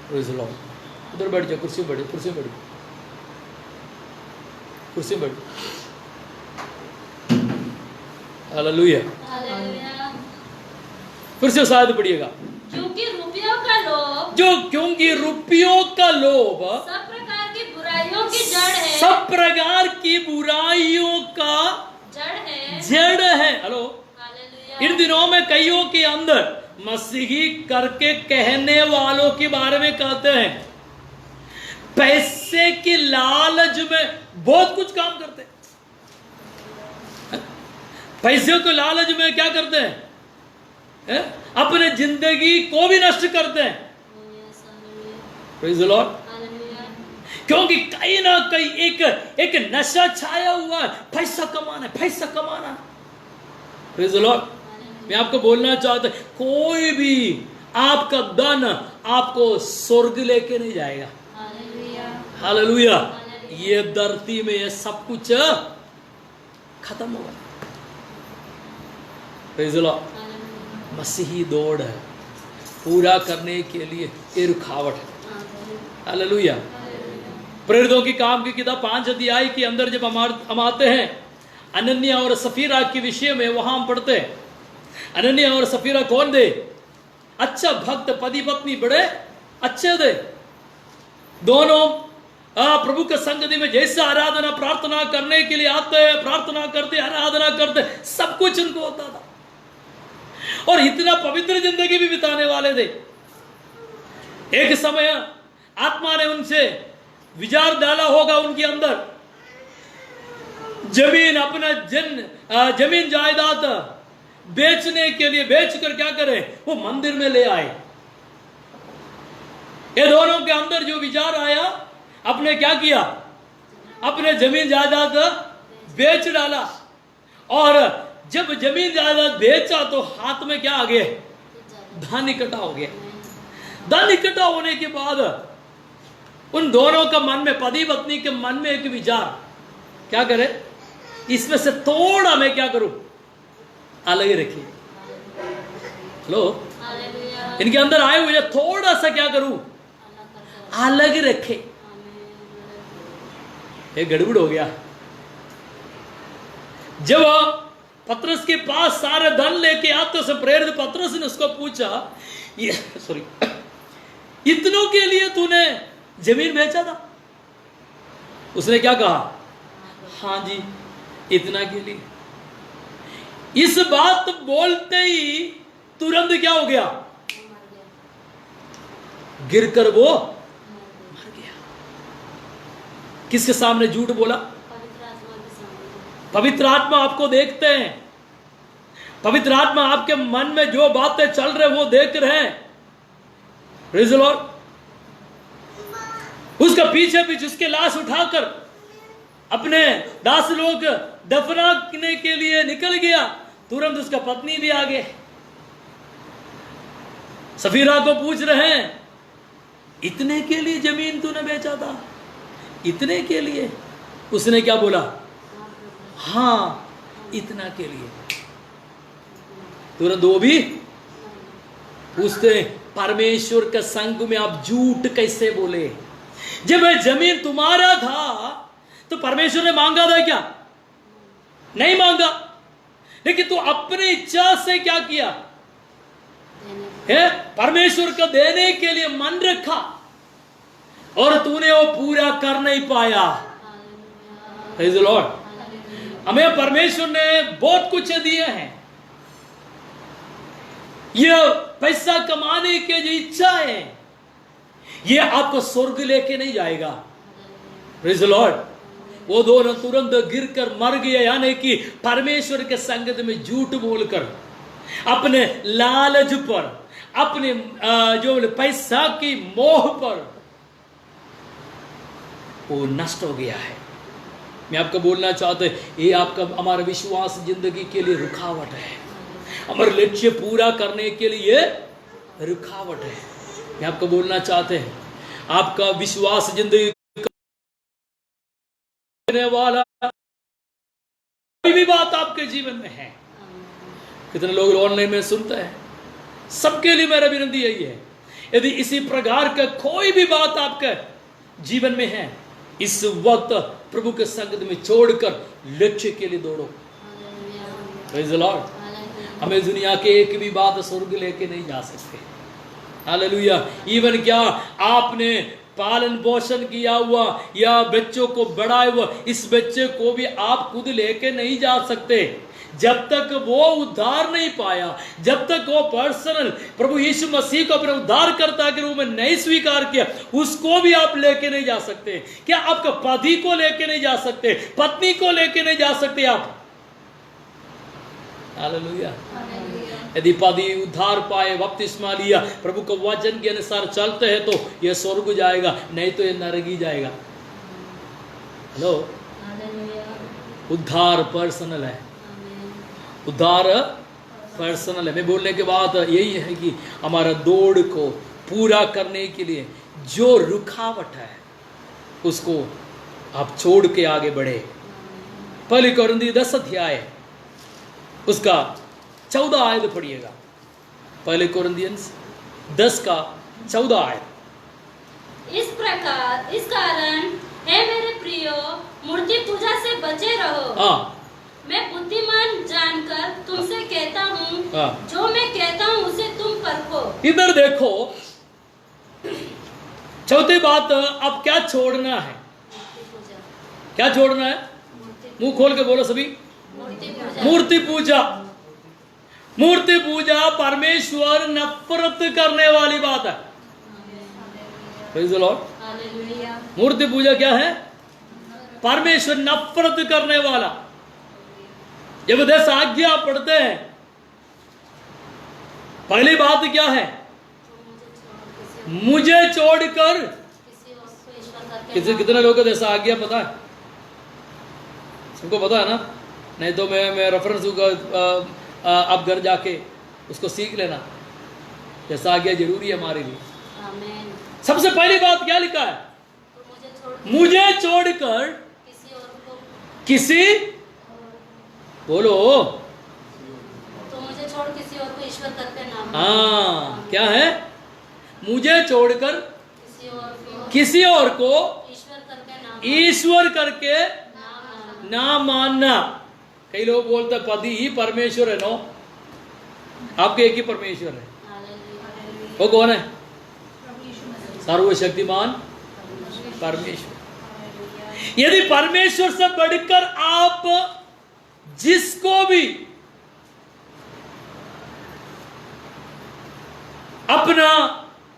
Praise the Lord. उधर बैठ जाओ, कुर्सी बैठ, कुर्सी बैठ, कुर्सी बैठ। हालेलुया। फिर से शायद पढ़िएगा, क्योंकि रुपयों का लोभ, क्योंकि रुपयों का लोभ सब प्रकार की बुराइयों की जड़ है, सब प्रकार की बुराइयों का जड़ है। हेलो, इन दिनों में कईयों के अंदर मसीही करके कहने वालों के बारे में कहते हैं, पैसे की लालच में बहुत कुछ काम करते हैं। पैसे को लालच में क्या करते हैं, अपने जिंदगी को भी नष्ट करते हैं। Praise the Lord. क्योंकि कहीं ना कहीं एक नशा छाया हुआ है, पैसा कमाना, पैसा कमाना। Praise the Lord. मैं आपको बोलना चाहता हूं, कोई भी आपका धन आपको स्वर्ग लेके नहीं जाएगा। हालेलुया। ये धरती में ये सब कुछ खत्म होगा। Praise the Lord. मसीही दौड़ है, पूरा करने के लिए ये रुकावट है। हालेलुया। प्रेरितों की काम की किताब 5 अध्याय के अंदर जब हम आते हैं, अनन्या और सफीरा के विषय में वहां हम पढ़ते हैं। अनन्या और सफीरा कौन थे, अच्छा भक्त, पति पत्नी बड़े अच्छे थे। दोनों प्रभु के संगति में जैसे आराधना प्रार्थना करने के लिए आते हैं, प्रार्थना करते, आराधना करते, सब कुछ उनको होता था और इतना पवित्र जिंदगी भी बिताने वाले थे। एक समय आत्मा ने उनसे विचार डाला होगा उनके अंदर, जमीन, अपना जमीन जायदाद बेचने के लिए, बेचकर क्या करें, वो मंदिर में ले आए। ये दोनों के अंदर जो विचार आया, अपने क्या किया, अपने जमीन जायदाद बेच डाला। और जब जमीन जायदाद बेचा तो हाथ में क्या आ गए, धन इकट्ठा हो गया। धन इकट्ठा होने के बाद उन दोनों का मन में, पति पत्नी के मन में एक विचार, क्या करे, इसमें से थोड़ा मैं क्या करूं, अलग ही रखिए। लो, इनके अंदर आए हुए थोड़ा सा क्या करूं, अलग ही रखे। ये गड़बड़ हो गया। जब पतरस के पास सारे धन लेके आते से प्रेरित पतरस ने उसको पूछा, ये सॉरी, इतनों के लिए तूने जमीन बेचा था? उसने क्या कहा, हाँ जी, इतना के लिए। इस बात बोलते ही तुरंत क्या हो गया, गिरकर वो मर गया। किसके सामने झूठ बोला? पवित्र आत्मा आपको देखते हैं। पवित्र आत्मा आपके मन में जो बातें चल रहे वो देख रहे हैं। Praise the Lord. उसका पीछे पीछे उसके लाश उठाकर अपने दास लोग दफनाने के लिए निकल गया। तुरंत उसका पत्नी भी आ गए, सफीरा को पूछ रहे हैं, इतने के लिए जमीन तूने बेचा था? इतने के लिए? उसने क्या बोला, हाँ, इतना के लिए। तुरंत वो भी पूछते हैं, परमेश्वर के संग में आप झूठ कैसे बोले? जब वह जमीन तुम्हारा था तो परमेश्वर ने मांगा था क्या? नहीं मांगा। लेकिन तू अपनी इच्छा से क्या किया है? परमेश्वर को देने के लिए मन रखा और तूने वो पूरा कर नहीं पाया। Praise the Lord. हमें परमेश्वर ने बहुत कुछ दिए हैं। ये पैसा कमाने के जो इच्छा है, ये आपको स्वर्ग लेके नहीं जाएगा। Praise the Lord. वो दोनों तुरंत गिरकर मर गए, यानी कि परमेश्वर के संगत में झूठ बोलकर अपने लालच पर, अपने जो पैसा की मोह पर वो नष्ट हो गया है। मैं आपको बोलना चाहता हूं, ये आपका हमारा विश्वास जिंदगी के लिए रुकावट है। हमारे लक्ष्य पूरा करने के लिए रुकावट है। मैं आपको बोलना चाहते हैं, आपका विश्वास जिंदगी करने वाला कोई भी बात आपके जीवन में है। कितने लोग ऑनलाइन में सुनते हैं, सबके लिए मेरा विनती यही है, यदि इसी प्रकार का कोई भी बात आपके जीवन में है, इस वक्त प्रभु के संगत में छोड़कर लक्ष्य के लिए दौड़ो। Praise the Lord. हमें दुनिया के एक भी बात स्वर्ग लेके नहीं जा सकते। हालेलुया। इवन क्या आपने पालन पोषण किया हुआ या बच्चों को बढ़ाया हुआ, इस बच्चे को भी आप खुद लेके नहीं जा सकते जब तक वो उद्धार नहीं पाया, जब तक वो पर्सनल प्रभु यीशु मसीह को अपने उद्धारकर्ता के रूप में नहीं स्वीकार किया, उसको भी आप लेके नहीं जा सकते। क्या आपका पति को लेके नहीं जा सकते, पत्नी को लेके नहीं जा सकते आप? हालेलुया। यदि पति उद्धार पाए, बपतिस्मा लिया, प्रभु के वचन के अनुसार चलते हैं तो यह स्वर्ग जाएगा, नहीं तो यह नरक ही जाएगा। हेलो। उद्धार पर्सनल है, उद्धार पर्सनल है। मैं बोलने के बाद यही है कि हमारा दौड़ को पूरा करने के लिए जो रुकावट है उसको आप छोड़ के आगे बढ़े। पहली कोरिन्थियों 10 अध्याय उसका 14 आयत पढ़िएगा। पहले कोरिन्थियों 10 का 14 आयत। इस कारण हे मेरे प्रियो, मूर्ति पूजा से बचे रहो। मैं बुद्धिमान जानकर तुमसे कहता हूँ, जो मैं कहता हूँ उसे तुम परखो। इधर देखो, चौथी बात, अब क्या छोड़ना है? क्या छोड़ना है? मुंह खोल के बोलो सभी। मूर्ति पूजा। मूर्ति पूजा परमेश्वर नफरत करने वाली बात है। Praise the Lord. मूर्ति पूजा क्या है? परमेश्वर नफरत करने वाला। जब 10 आज्ञा पढ़ते हैं, पहली बात क्या है? मुझे छोड़कर कितने लोगों को 10 आज्ञा पता है? सबको पता है ना? नहीं तो मैं रेफरेंस दूंगा, आप घर जाके उसको सीख लेना। जैसा आज्ञा जरूरी है हमारे लिए। आमीन। सबसे पहली बात क्या लिखा है? तो मुझे छोड़कर किसी और को किसी, बोलो, तो मुझे छोड़ किसी और को ईश्वर करके नाम। हाँ, क्या है? मुझे छोड़कर किसी और को ईश्वर करके नाम ना मानना। कई लोग बोलते हैं पति ही परमेश्वर है। नो, आपके एक ही परमेश्वर है। वो कौन है? सर्वशक्तिमान परमेश्वर। यदि परमेश्वर से बढ़कर आप जिसको भी अपना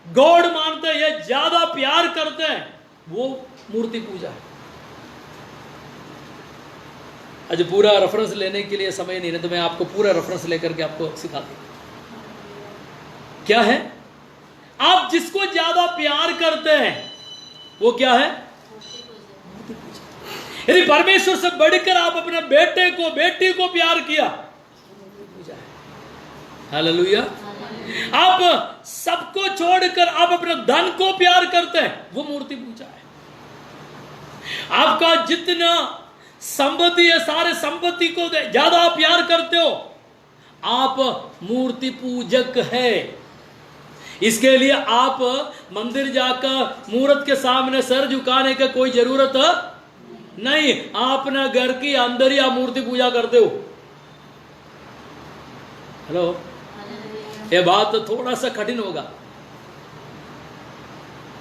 गॉड मानते हैं या ज्यादा प्यार करते हैं, वो मूर्ति पूजा है। आज पूरा रेफरेंस लेने के लिए समय नहीं है, तो मैं आपको पूरा रेफरेंस लेकर के आपको सिखाती हूं। क्या है? आप जिसको ज्यादा प्यार करते हैं वो क्या है? मूर्ति पूजा। यदि परमेश्वर से बढ़कर आप अपने बेटे को, बेटी को प्यार किया, पूजा है। हालेलुया। आप सबको छोड़कर आप अपने धन को प्यार करते हैं, वो मूर्ति पूजा है। आपका जितना संपत्ति है, सारे संपत्ति को ज्यादा आप प्यार करते हो, आप मूर्ति पूजक है। इसके लिए आप मंदिर जाकर मूर्त के सामने सर झुकाने का कोई जरूरत नहीं। आप अपना घर के अंदर ही आप मूर्ति पूजा करते हो। हेलो, ये बात थोड़ा सा कठिन होगा।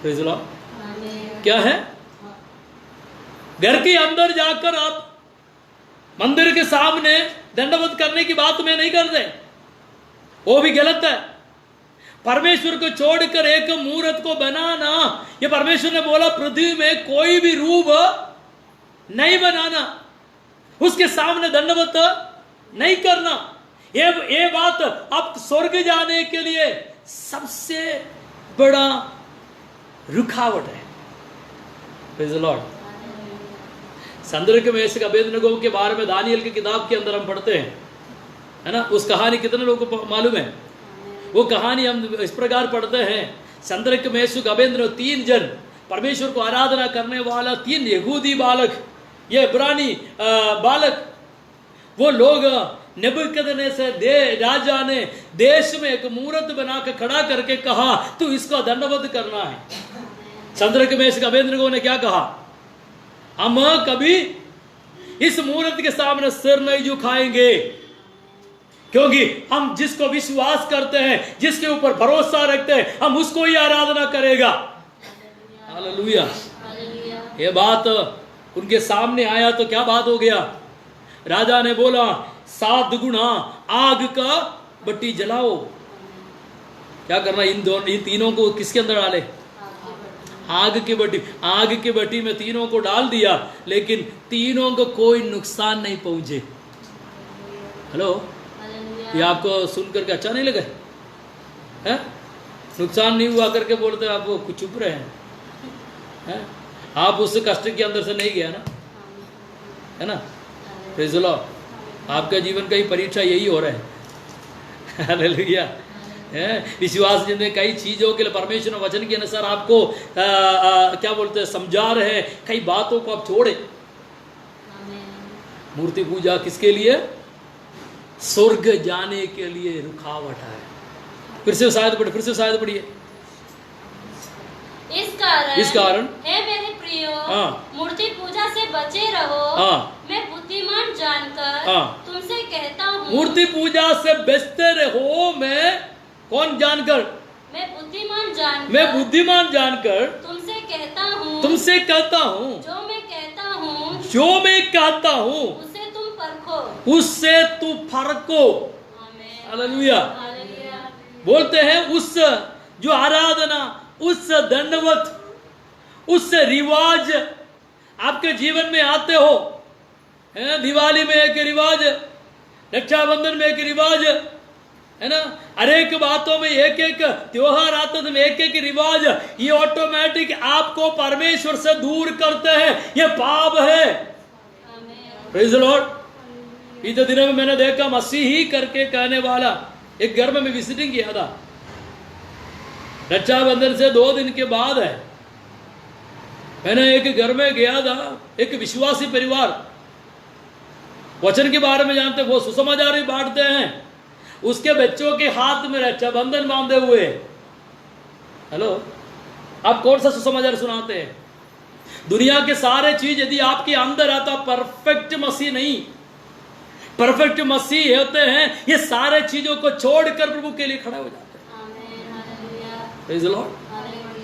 Praise the Lord. क्या है? घर के अंदर जाकर आप मंदिर के सामने दंडवत करने की बात में नहीं करते, वो भी गलत है। परमेश्वर को छोड़कर एक मूर्त को बनाना, ये परमेश्वर ने बोला पृथ्वी में कोई भी रूप नहीं बनाना, उसके सामने दंडवत नहीं करना। ये बात अब स्वर्ग जाने के लिए सबसे बड़ा रुकावट है। Praise the Lord. संदर्भ में ऐसे अबेदनगो के बारे में दानियल की किताब के अंदर हम पढ़ते हैं, है ना। उस कहानी कितने लोगों को मालूम है? वो कहानी हम इस प्रकार पढ़ते हैं, संदर्भ में अबेदनगो 3 जन परमेश्वर को आराधना करने वाला 3 यहूदी बालक, ये इब्रानी बालक, वो लोग नेबुकदनेस्सर राजा ने देश में एक मूर्त बना के खड़ा करके कहा तू इसको दंडवत करना है। संदर्भ में अबेदनगो ने क्या कहा? हम कभी इस मूर्त के सामने सिर नहीं झुकाएंगे, क्योंकि हम जिसको विश्वास करते हैं, जिसके ऊपर भरोसा रखते हैं, हम उसको ही आराधना करेगा। हालेलुया। ये बात उनके सामने आया तो क्या बात हो गया? राजा ने बोला 7 गुना आग का भट्टी जलाओ। क्या करना? इन तीनों को किसके अंदर डाले? आग की भट्टी। आग की भट्टी में तीनों को डाल दिया, लेकिन तीनों को कोई नुकसान नहीं पहुंचे। हेलो, ये आपको सुनकर के अच्छा नहीं लगा है? नुकसान नहीं हुआ करके बोलते आप वो कुछ चुप रहे हैं? आप उस कष्ट के अंदर से नहीं गया ना, है ना। Praise the Lord. आपका जीवन का ही परीक्षा यही हो रहा है। हालेलुया। विश्वास जिनमें कई चीजों के लिए परमेश्वर वचन के अनुसार आपको क्या बोलते हैं, समझा रहे हैं, कई बातों को आप छोड़े। मूर्ति पूजा किसके लिए? स्वर्ग जाने के लिए रुकावट है। फिर से शायद पढ़िए। इस कारण हे मेरे प्रियो, मूर्ति पूजा से बचे रहो। मैं बुद्धिमान जानकर तुमसे कहता हूँ। मूर्ति पूजा से बचते रहो। मैं कौन जानकर? मैं बुद्धिमान जानकर तुमसे कहता हूँ। जो मैं कहता हूँ उससे तू परखो। हालेलुया। बोलते हैं उस जो आराधना, उस दंडवत, उस रिवाज आपके जीवन में आते हो, है? दिवाली में एक रिवाज, रक्षाबंधन में एक रिवाज, है ना। अनेक बातों में एक एक त्योहार आते में एक एक रिवाज, ये ऑटोमेटिक आपको परमेश्वर से दूर करते हैं। ये पाप है। Praise the Lord. बीते दिनों में मैंने देखा मसीही करके कहने वाला एक घर में मैं विजिटिंग किया था, रक्षाबंधन से 2 दिन के बाद है। मैंने एक घर में गया था, एक विश्वासी परिवार, वचन के बारे में जानते, वो सुसमाचार भी बांटते हैं, उसके बच्चों के हाथ में रक्षाबंधन बांधे हुए। हेलो, आप कौन सा सुसमाचार सुनाते हैं? दुनिया के सारे चीज यदि आपके अंदर आता, परफेक्ट मसीह नहीं, परफेक्ट मसीह होते हैं, ये सारे चीजों को छोड़कर प्रभु के लिए खड़ा हो जाते हैं। Praise the Lord.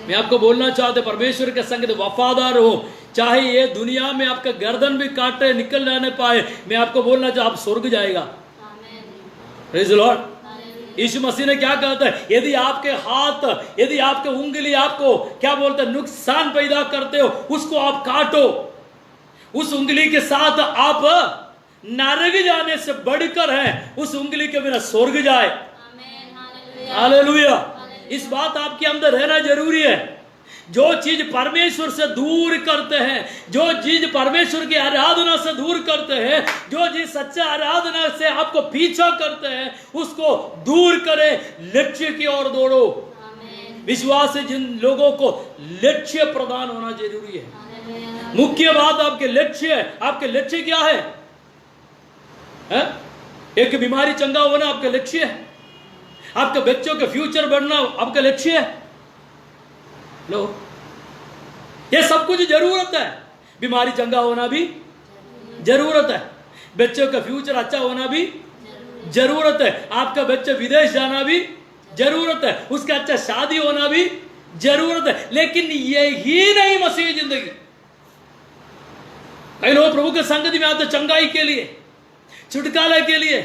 मैं आपको बोलना चाहते, परमेश्वर के संग वफादार हो, चाहे ये दुनिया में आपका गर्दन भी काटे, निकल जाने पाए, मैं आपको बोलना चाहता, आप स्वर्ग जाएगा। Praise the Lord. यीशु मसीह ने क्या कहता है, यदि आपके हाथ, यदि आपके उंगली आपको क्या बोलते हैं, नुकसान पैदा करते हो, उसको आप काटो। उस उंगली के साथ आप नरक जाने से बढ़कर है, उस उंगली के बिना स्वर्ग जाए। हालेलुया। इस बात आपके अंदर रहना जरूरी है। जो चीज परमेश्वर से दूर करते हैं, जो चीज परमेश्वर की आराधना से दूर करते हैं, जो चीज सच्चा आराधना से आपको पीछा करते हैं, उसको दूर करें, लक्ष्य की ओर दौड़ो। विश्वास से जिन लोगों को लक्ष्य प्रदान होना जरूरी है। मुख्य बात आपके लक्ष्य है। आपके लक्ष्य क्या है? एक बीमारी चंगा होना आपका लक्ष्य है, आपके बच्चों के फ्यूचर बढ़ना आपका लक्ष्य है। लो, ये सब कुछ जरूरत है। बीमारी चंगा होना भी जरूरत है, बच्चों का फ्यूचर अच्छा होना भी जरूरत है, आपका बच्चा विदेश जाना भी जरूरत है, उसका अच्छा शादी होना भी जरूरत है। लेकिन ये ही नहीं मसीह जिंदगी। कई लोग प्रभु के संगति में आते चंगाई के लिए, छुटकारे के लिए,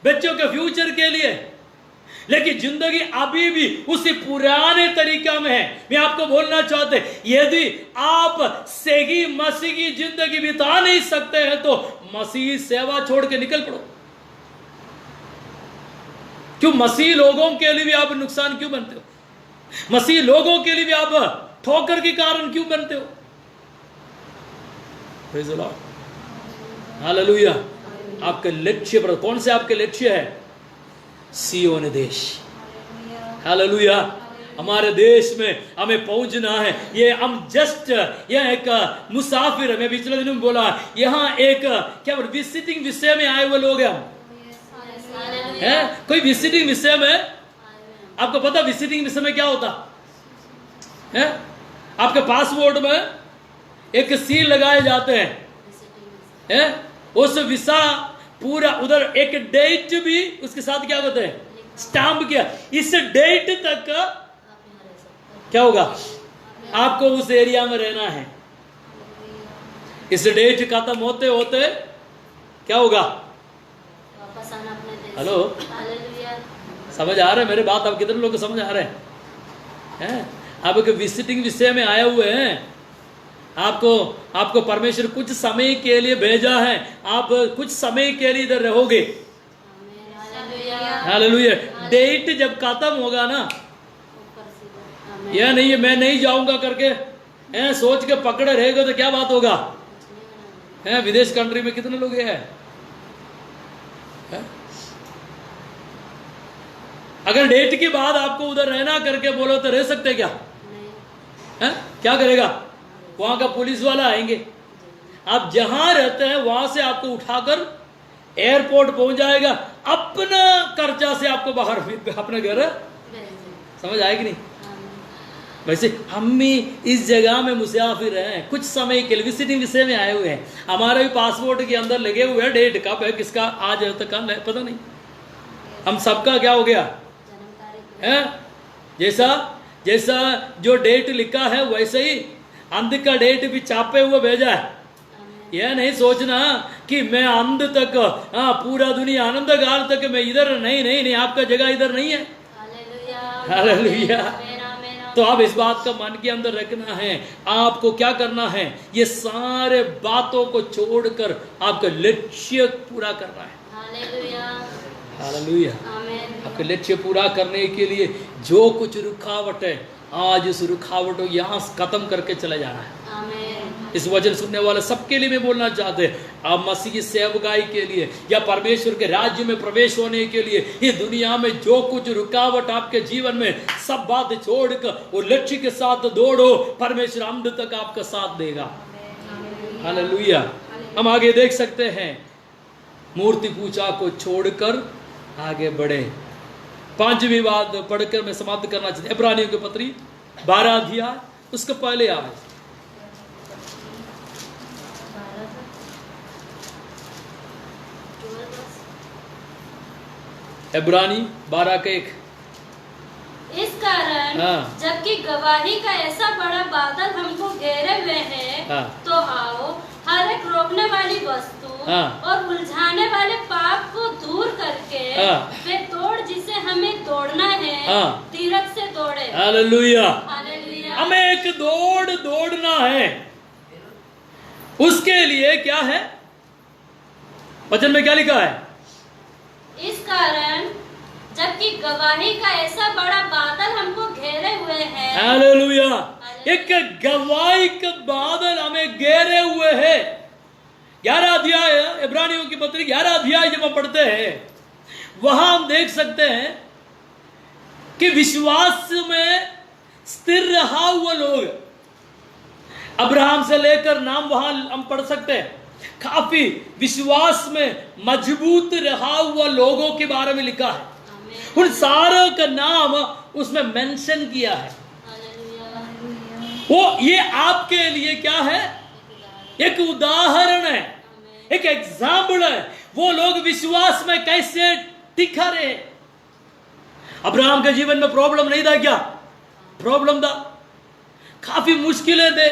बच्चों के फ्यूचर के लिए, लेकिन जिंदगी अभी भी उसी पुराने तरीका में है। मैं आपको बोलना चाहते, यदि आप सही मसीह की जिंदगी बिता नहीं सकते हैं तो मसीह सेवा छोड़ के निकल पड़ो। क्यों? मसीह लोगों के लिए भी आप नुकसान क्यों बनते हो? मसीह लोगों के लिए भी आप ठोकर के कारण क्यों बनते हो? Praise the Lord. हालेलुया। आपके लक्ष्य पर, कौन से आपके लक्ष्य है? सियोन देश। हालेलुया। हमारे देश में हमें पहुंचना है। ये हम जस्ट, यह एक मुसाफिर है। मैं पिछले दिनों में बोला, यहाँ एक क्या विजिटिंग विषय में आए हुए लोग हैं हम, है? कोई विजिटिंग विषय में, आपको पता विजिटिंग विषय में क्या होता है? आपके पासपोर्ट में एक सील लगाए जाते हैं, उस वीसा पूरा, उधर एक डेट भी उसके साथ क्या होता है, स्टैम्प किया। इस डेट तक क्या होगा, आपको उस एरिया में रहना है। इस डेट खत्म होते होते क्या होगा? वापस आना अपने देश। हेलो, समझ आ रहा है मेरे बात? आप कितने लोग समझ आ रहे हैं? आप एक विजिटिंग विषय में आए हुए हैं, आपको परमेश्वर कुछ समय के लिए भेजा है, आप कुछ समय के लिए इधर रहोगे। हालेलुया। डेट जब खत्म होगा ना, यह नहीं है मैं नहीं जाऊंगा करके सोच के पकड़े रहेगा तो क्या बात होगा? विदेश कंट्री में कितने लोग हैं? अगर डेट के बाद आपको उधर रहना करके बोलो तो रह सकते क्या? क्या करेगा? वहां का पुलिस वाला आएंगे, आप जहां रहते हैं वहां से आपको उठाकर एयरपोर्ट पहुंच जाएगा, अपना खर्चा से आपको बाहर अपने घर। समझ आएगी नहीं? वैसे हम भी इस जगह में मुसाफिर हैं, कुछ समय के लिए विजिटिंग विषय में आए हुए हैं। हमारे भी पासपोर्ट के अंदर लगे हुए हैं डेट कब है, किसका आज है तो कल है, पता नहीं। हम सबका क्या हो गया है? जैसा जो डेट लिखा है वैसे ही अंध का डेट भी छापे हुए भेजा है। यह नहीं सोचना कि मैं अंध तक, पूरा दुनिया आनंद काल तक मैं इधर नहीं, आपका जगह इधर नहीं है। हालेलुया। तो आप इस बात का मन के अंदर रखना है, आपको क्या करना है? ये सारे बातों को छोड़कर आपका लक्ष्य पूरा करना है। हालेलुया। आपके लक्ष्य पूरा करने के लिए जो कुछ रुकावट है, आज इस रुकावट को यहाँ खत्म करके चले जाना है। इस वचन सुनने वाले सबके लिए मैं बोलना चाहते हैं, आप मसीह की सेवकाई के लिए या परमेश्वर के राज्य में प्रवेश होने के लिए ये दुनिया में जो कुछ रुकावट आपके जीवन में, सब बात छोड़कर वो लक्ष्य के साथ दौड़ो, परमेश्वर अंत तक आपका साथ देगा। हालेलुया। हम आगे देख सकते हैं, मूर्ति पूजा को छोड़कर आगे बढ़े। 5वीं बात पढ़कर मैं समाप्त करना चाहता हूं, इब्रानियों की पत्री 12 अध्याय उसके पहले आए। इब्रानी 12 का 1। इस कारण जबकि गवाही का ऐसा बड़ा बादल हमको घेरे हुए है, तो आओ हर एक रोकने वाली वस्तु और उलझाने वाले पाप को दूर करके वे दौड़ जिसे हमें दौड़ना है, धीरज से दौड़े। हालेलुया। हमें एक दौड़ना है, उसके लिए क्या है, वचन में क्या लिखा है? इस कारण जबकि गवाही का ऐसा बड़ा बादल हमको घेरे हुए है। हालेलुया। एक गवाही का बादल हमें घेरे हुए है। 11 अध्याय इब्रानियों की पत्री 11 अध्याय जब हम पढ़ते हैं, वहां हम देख सकते हैं कि विश्वास में स्थिर रहा हुआ लोग, अब्राहम से लेकर नाम वहां हम पढ़ सकते हैं, काफी विश्वास में मजबूत रहा हुआ लोगों के बारे में लिखा है। उन सारों का नाम उसमें मेंशन किया है। वो ये आपके लिए क्या है? एक उदाहरण है, एक एग्जाम्पल है। वो लोग विश्वास में कैसे टिका रहे। अब्राहम के जीवन में प्रॉब्लम नहीं था क्या? प्रॉब्लम था, काफी मुश्किलें थे,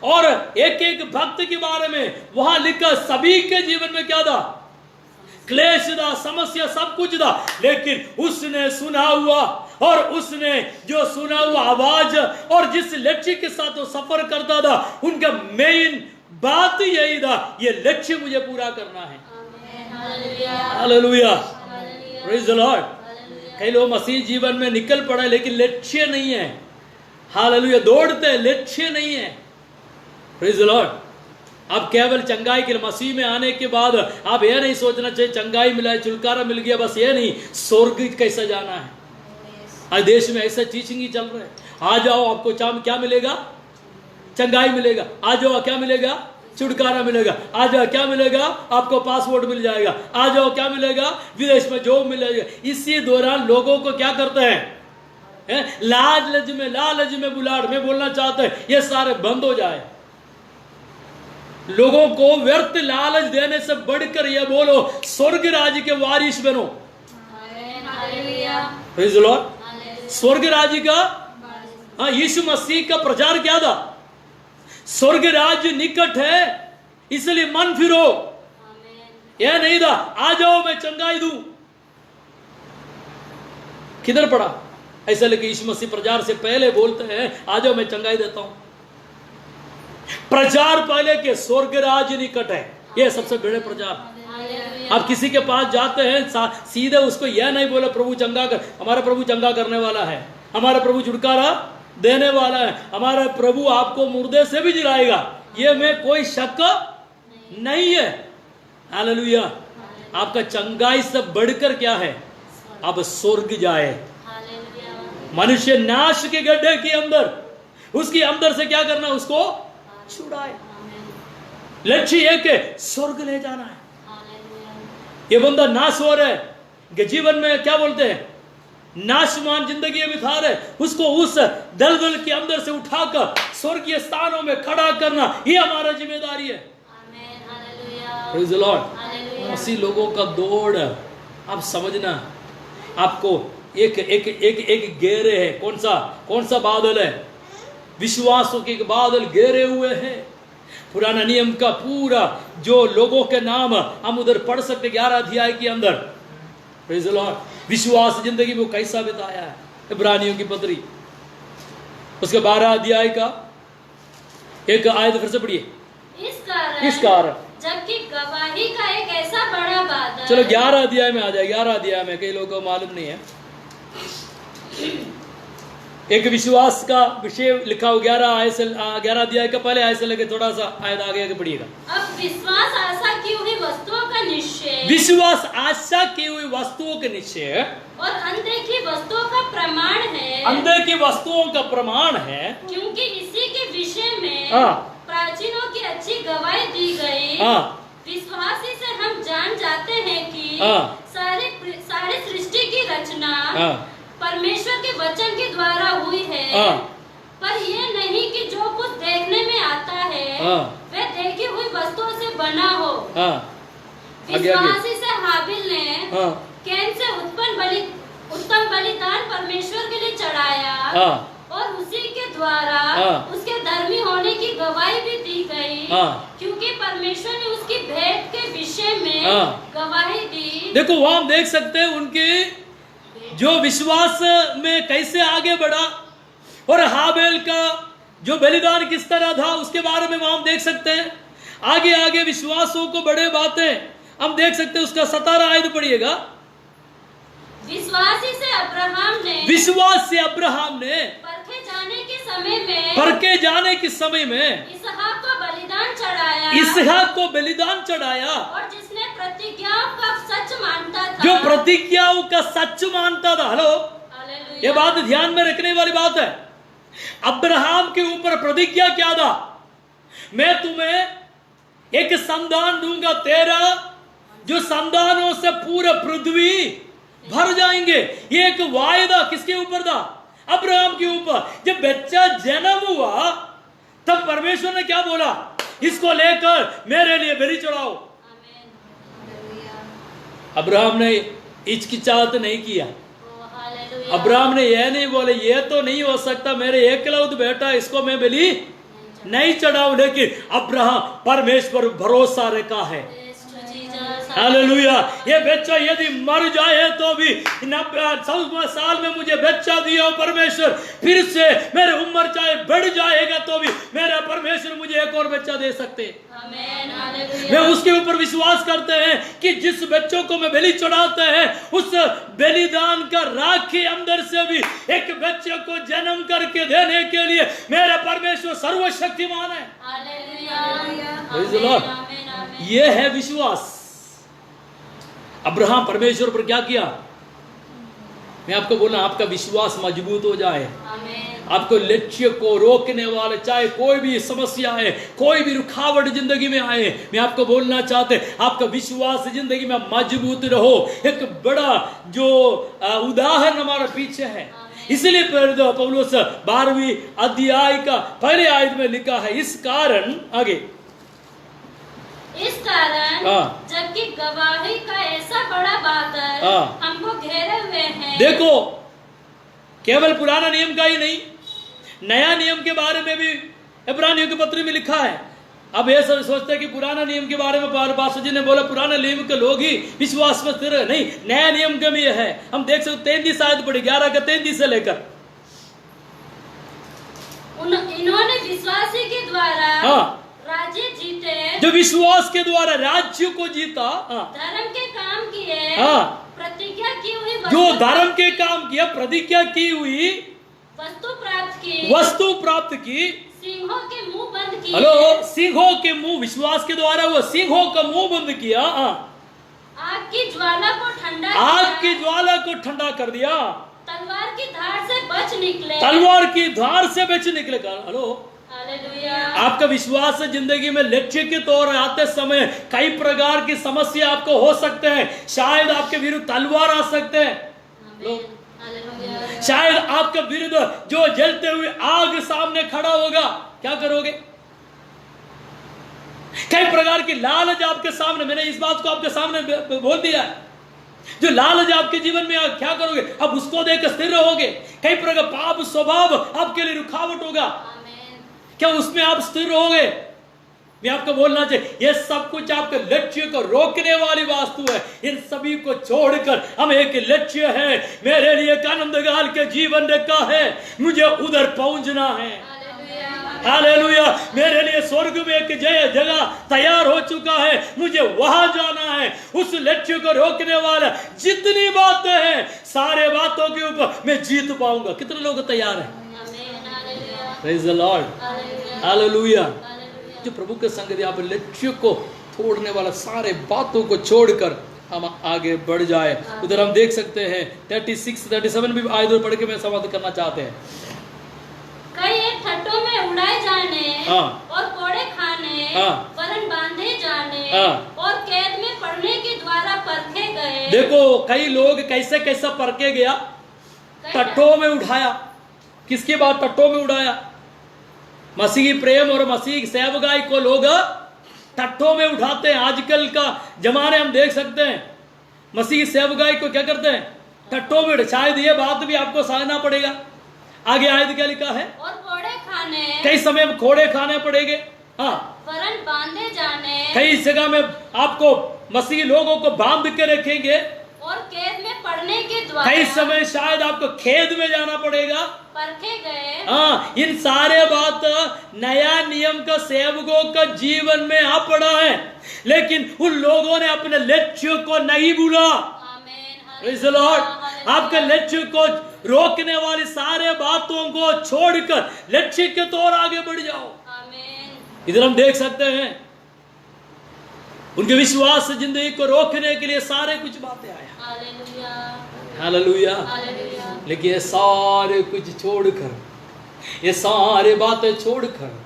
और एक एक भक्त के बारे में वहां लिखा, सभी के जीवन में क्या था? क्लेश था, समस्या, सब कुछ था, लेकिन उसने सुना हुआ, और उसने जो सुना हुआ आवाज और जिस लक्ष्य के साथ वो सफर करता था, उनका मेन बात यही था, ये लक्ष्य मुझे पूरा करना है। Hallelujah, praise the Lord. कई लोग मसीह जीवन में निकल पड़े लेकिन लक्ष्य नहीं है। हालेलुया, दौड़ते, लक्ष्य नहीं है। Praise the Lord. अब केवल चंगाई के मसीह में आने के बाद आप यह नहीं सोचना चाहिए चंगाई मिला है, छुटकारा मिल गया, बस ये नहीं, स्वर्ग कैसे जाना है। आज देश में ऐसा टीचिंग ही चल रहा है, आ जाओ आपको क्या मिलेगा? चंगाई मिलेगा। आ जाओ क्या मिलेगा? छुटकारा मिलेगा। आ जाओ क्या मिलेगा? आपको पासपोर्ट मिल जाएगा। आ जाओ क्या मिलेगा? विदेश में जॉब मिलेगा। इसी दौरान लोगों को क्या करते हैं? लालच में बुलाड़ में बोलना चाहते हैं ये सारे बंद हो जाए। लोगों को व्यर्थ लालच देने से बढ़कर यह बोलो, स्वर्ग राज्य के वारिस बनो। Praise the Lord. स्वर्ग राज्य का, यीशु मसीह का प्रचार क्या था? स्वर्ग राज्य निकट है, इसलिए मन फिरो। यह नहीं था आ जाओ मैं चंगाई दूं। किधर पड़ा? ऐसा लेके यीशु मसीह प्रचार से पहले बोलते हैं आ जाओ मैं चंगाई देता हूं। प्रचार पहले के स्वर्ग राज्य निकट है, यह सबसे बड़े प्रचार। आप किसी के पास जाते हैं सीधे उसको यह नहीं बोले प्रभु चंगा कर, हमारा प्रभु चंगा करने वाला है, हमारा प्रभु छुटकारा देने वाला है, हमारा प्रभु आपको मुर्दे से भी जिलाएगा, ये में कोई शक नहीं है। हालेलुया। आपका चंगाई से बढ़कर क्या है? अब स्वर्ग जाए। मनुष्य नाश के गड्ढे के अंदर, उसके अंदर से क्या करना? उसको छुड़ाए। लक्ष्य एक है, स्वर्ग ले जाना है। ये बंदा नाश हो रहा है कि जीवन में क्या बोलते हैं, नाशमान जिंदगी बिता रहे, उसको उस दलदल के अंदर से उठाकर स्वर्गीय स्थानों में खड़ा करना, ये हमारा जिम्मेदारी है। Praise the Lord. मसीह लोगों का दौड़, आप समझना, आपको एक एक एक एक घेरे है। कौन सा बादल है? विश्वासों के बादल घेरे हुए हैं। पुराना नियम का पूरा जो लोगों के नाम हम उधर पढ़ सकते 11 अध्याय के अंदर। Praise the Lord. विश्वास जिंदगी में कैसा बिताया है। इब्रानियों की पत्री उसके 12 अध्याय का एक आयत फिर से पढ़िए। इस कारण जबकि गवाही का एक ऐसा बड़ा बादल। चलो 11 अध्याय में आ जाए। 11 अध्याय में कई लोगों को मालूम नहीं है। एक विश्वास का विषय लिखा हो 11 अध्याय का पहले आयत से लेकर थोड़ा सा आयत आगे पढ़िएगा। अब विश्वास आशा की हुई वस्तुओं का निश्चय, विश्वास आशा की हुई वस्तुओं के निश्चय और अनदेखी वस्तुओं का प्रमाण है, अनदेखी वस्तुओं का प्रमाण है, क्योंकि इसी के विषय में हाँ। प्राचीनों की अच्छी गवाही दी गई। हाँ। विश्वासी से हम जान जाते हैं कि हाँ। सारी सृष्टि की रचना हाँ। परमेश्वर के वचन के द्वारा हुई है। हाँ। पर ये नहीं कि जो कुछ देखने में आता है हाँ। वह देखी हुई वस्तुओं से बना हो। हाँ। विश्वासी से हाबिल ने हाँ। कैन से उत्तम बलिदान परमेश्वर के लिए चढ़ाया। हाँ। और उसी के द्वारा हाँ। उसके धर्मी होने की गवाही भी दी गई। हाँ। क्योंकि परमेश्वर ने उसकी भेंट के विषय में हाँ। गवाही दी। देखो वहां हम देख सकते हैं उनके जो विश्वास में कैसे आगे बढ़ा और हाबेल का जो बलिदान किस तरह था उसके बारे में वहां हम देख सकते हैं। आगे आगे विश्वासों को बड़े बातें हम देख सकते हैं। उसका 17 आयत पढ़िएगा। विश्वासी से अब्राहम ने परखे जाने के समय में इसहाक को बलिदान चढ़ाया। और जिसने प्रतिज्ञाओं का सच मानता था, जो प्रतिज्ञाओं का सच मानता था। हेलो, ये बात ध्यान में रखने वाली बात है। अब्राहम के ऊपर प्रतिज्ञा क्या था? मैं तुम्हें एक संतान दूंगा, तेरा जो संतानों से पूरा पृथ्वी भर जाएंगे। ये एक वायदा किसके ऊपर था? अब्राहम के ऊपर। जब बच्चा जन्म हुआ तब परमेश्वर ने क्या बोला? इसको लेकर मेरे लिए बलि चढ़ाओ। अब्राहम ने हिचकिचाहट नहीं किया। अब्राहम ने यह नहीं बोले ये तो नहीं हो सकता, मेरे एकलौत बेटा इसको मैं बलि नहीं चढ़ाऊं। लेकिन अब्राहम परमेश्वर भरोसा रखा है। हालेलुया। ये बच्चा यदि मर जाए तो भी 90 साल में मुझे बच्चा दिया परमेश्वर, फिर से मेरी उम्र चाहे बढ़ जाएगा तो भी मेरा परमेश्वर मुझे एक और बच्चा दे सकते। मैं उसके ऊपर विश्वास करते हैं कि जिस बच्चों को मैं बलि चढ़ाते हैं उस बलिदान का राखी अंदर से भी एक बच्चे को जन्म करके देने के लिए मेरा परमेश्वर सर्वशक्तिमान है। ये है विश्वास। अब्राहम परमेश्वर पर क्या किया? मैं आपको बोलना, आपका विश्वास मजबूत हो जाए। आपको लक्ष्य को रोकने वाले चाहे कोई भी समस्या है, कोई भी रुकावट जिंदगी में आए, मैं आपको बोलना चाहते आपका विश्वास जिंदगी में मजबूत रहो। एक बड़ा जो उदाहरण हमारा पीछे है। इसलिए पौलुस 12वीं अध्याय का पहले आयत में लिखा है, इस कारण आगे जबकि गवाही का ऐसा बड़ा बादल हमको घेरे हुए हैं। देखो, केवल पुराना नियम का ही नहीं, नया नियम के बारे में भी इब्रानियों के पत्र में लिखा है। अब ये सब सोचते हैं कि पुराना नियम के बारे में पास्टर जी ने बोला पुराना नियम के लोग ही विश्वास में स्थिर है। नहीं, नया नियम का भी है। हम देख सकते 33 आयत पढ़े 11 का 33 से लेकर। इन्होंने विश्वासी के द्वारा राज्य जीते, जो विश्वास के द्वारा राज्य को जीता, धर्म के काम किए, प्रतिज्ञा की हुई, जो धर्म के काम किया, प्रतिज्ञा की हुई, वस्तु प्राप्त की, सिंहों के मुंह बंद किए। हेलो, सिंहों के मुंह, विश्वास के द्वारा वो सिंहों का मुंह बंद किया। आग की ज्वाला को ठंडा कर दिया। तलवार की धार से बच निकले। हेलो, आपका विश्वास जिंदगी में लक्ष्य के तौर आते समय कई प्रकार की समस्या आपको हो सकते हैं। शायद आपके विरुद्ध तलवार आ सकते हैं। शायद आपके विरुद्ध जो जलते हुए आग सामने खड़ा होगा, क्या करोगे? कई प्रकार की लालच आपके सामने, मैंने इस बात को आपके सामने बोल दिया है। जो लालच आपके जीवन में क्या करोगे? अब उसको देखकर स्थिर रहोगे। कई प्रकार पाप स्वभाव आपके लिए रुकावट होगा, क्या उसमें आप स्थिर रहोगे? मैं आपको बोलना चाहिए, यह सब कुछ आपके लक्ष्य को रोकने वाली वास्तु है। इन सभी को छोड़कर हम एक लक्ष्य है, मेरे लिए एक आनंद काल के जीवन रखा है, मुझे उधर पहुंचना है। हालेलुया। मेरे लिए स्वर्ग में एक जगह तैयार हो चुका है, मुझे वहां जाना है। उस लक्ष्य को रोकने वाला जितनी बातें हैं, सारे बातों के ऊपर मैं जीत पाऊंगा। कितने लोग तैयार हैं? Praise the Lord, hallelujah. जो प्रभु के संग यहाँ पे लक्ष्य को तोड़ने वाला सारे बातों को छोड़कर हम आगे बढ़ जाए। उधर हम देख सकते हैं 36, 37 भी आयत पढ़ के मैं समाप्त करना चाहते हैं। कई ठट्टों में उड़ाए जाने हाँ। और कोड़े खाने, हाँ। वरन बांधे जाने, हाँ। और कैद में पड़ने के द्वारा परखे गए। देखो कई लोग कैसे कैसे परखे गया, टट्टों में उठाया। किसके बाद टट्टों में उड़ाया? मसीही प्रेम और मसीह सेवकाई को लोग टट्टों में उठाते हैं। आजकल का जमाने हम देख सकते हैं, मसीह सेवकाई को क्या करते हैं? टट्टों में। शायद ये बात भी आपको समझना पड़ेगा। आगे आयत क्या लिखा है? और कोड़े खाने, कई समय में खोड़े खाने पड़ेंगे। हाँ, वरन बांधे जाने, कई जगह में आपको मसीह लोगों को बांध के रखेंगे। और कैद में पड़ने के द्वारा कई समय शायद आपको खेद में जाना पड़ेगा। परखे गए। हाँ, इन सारे बात नया नियम का सेवकों का जीवन में आ पड़ा है, लेकिन उन लोगों ने अपने लक्ष्य को नहीं भूला। Praise the Lord। आपके लक्ष्य को रोकने वाली सारे बातों को छोड़कर लक्ष्य के तौर आगे बढ़ जाओ। इधर हम देख सकते हैं उनके विश्वास जिंदगी को रोकने के लिए सारे कुछ बातें आया। हालेलुया। लेकिन ये सारे कुछ छोड़कर, ये सारे बातें छोड़कर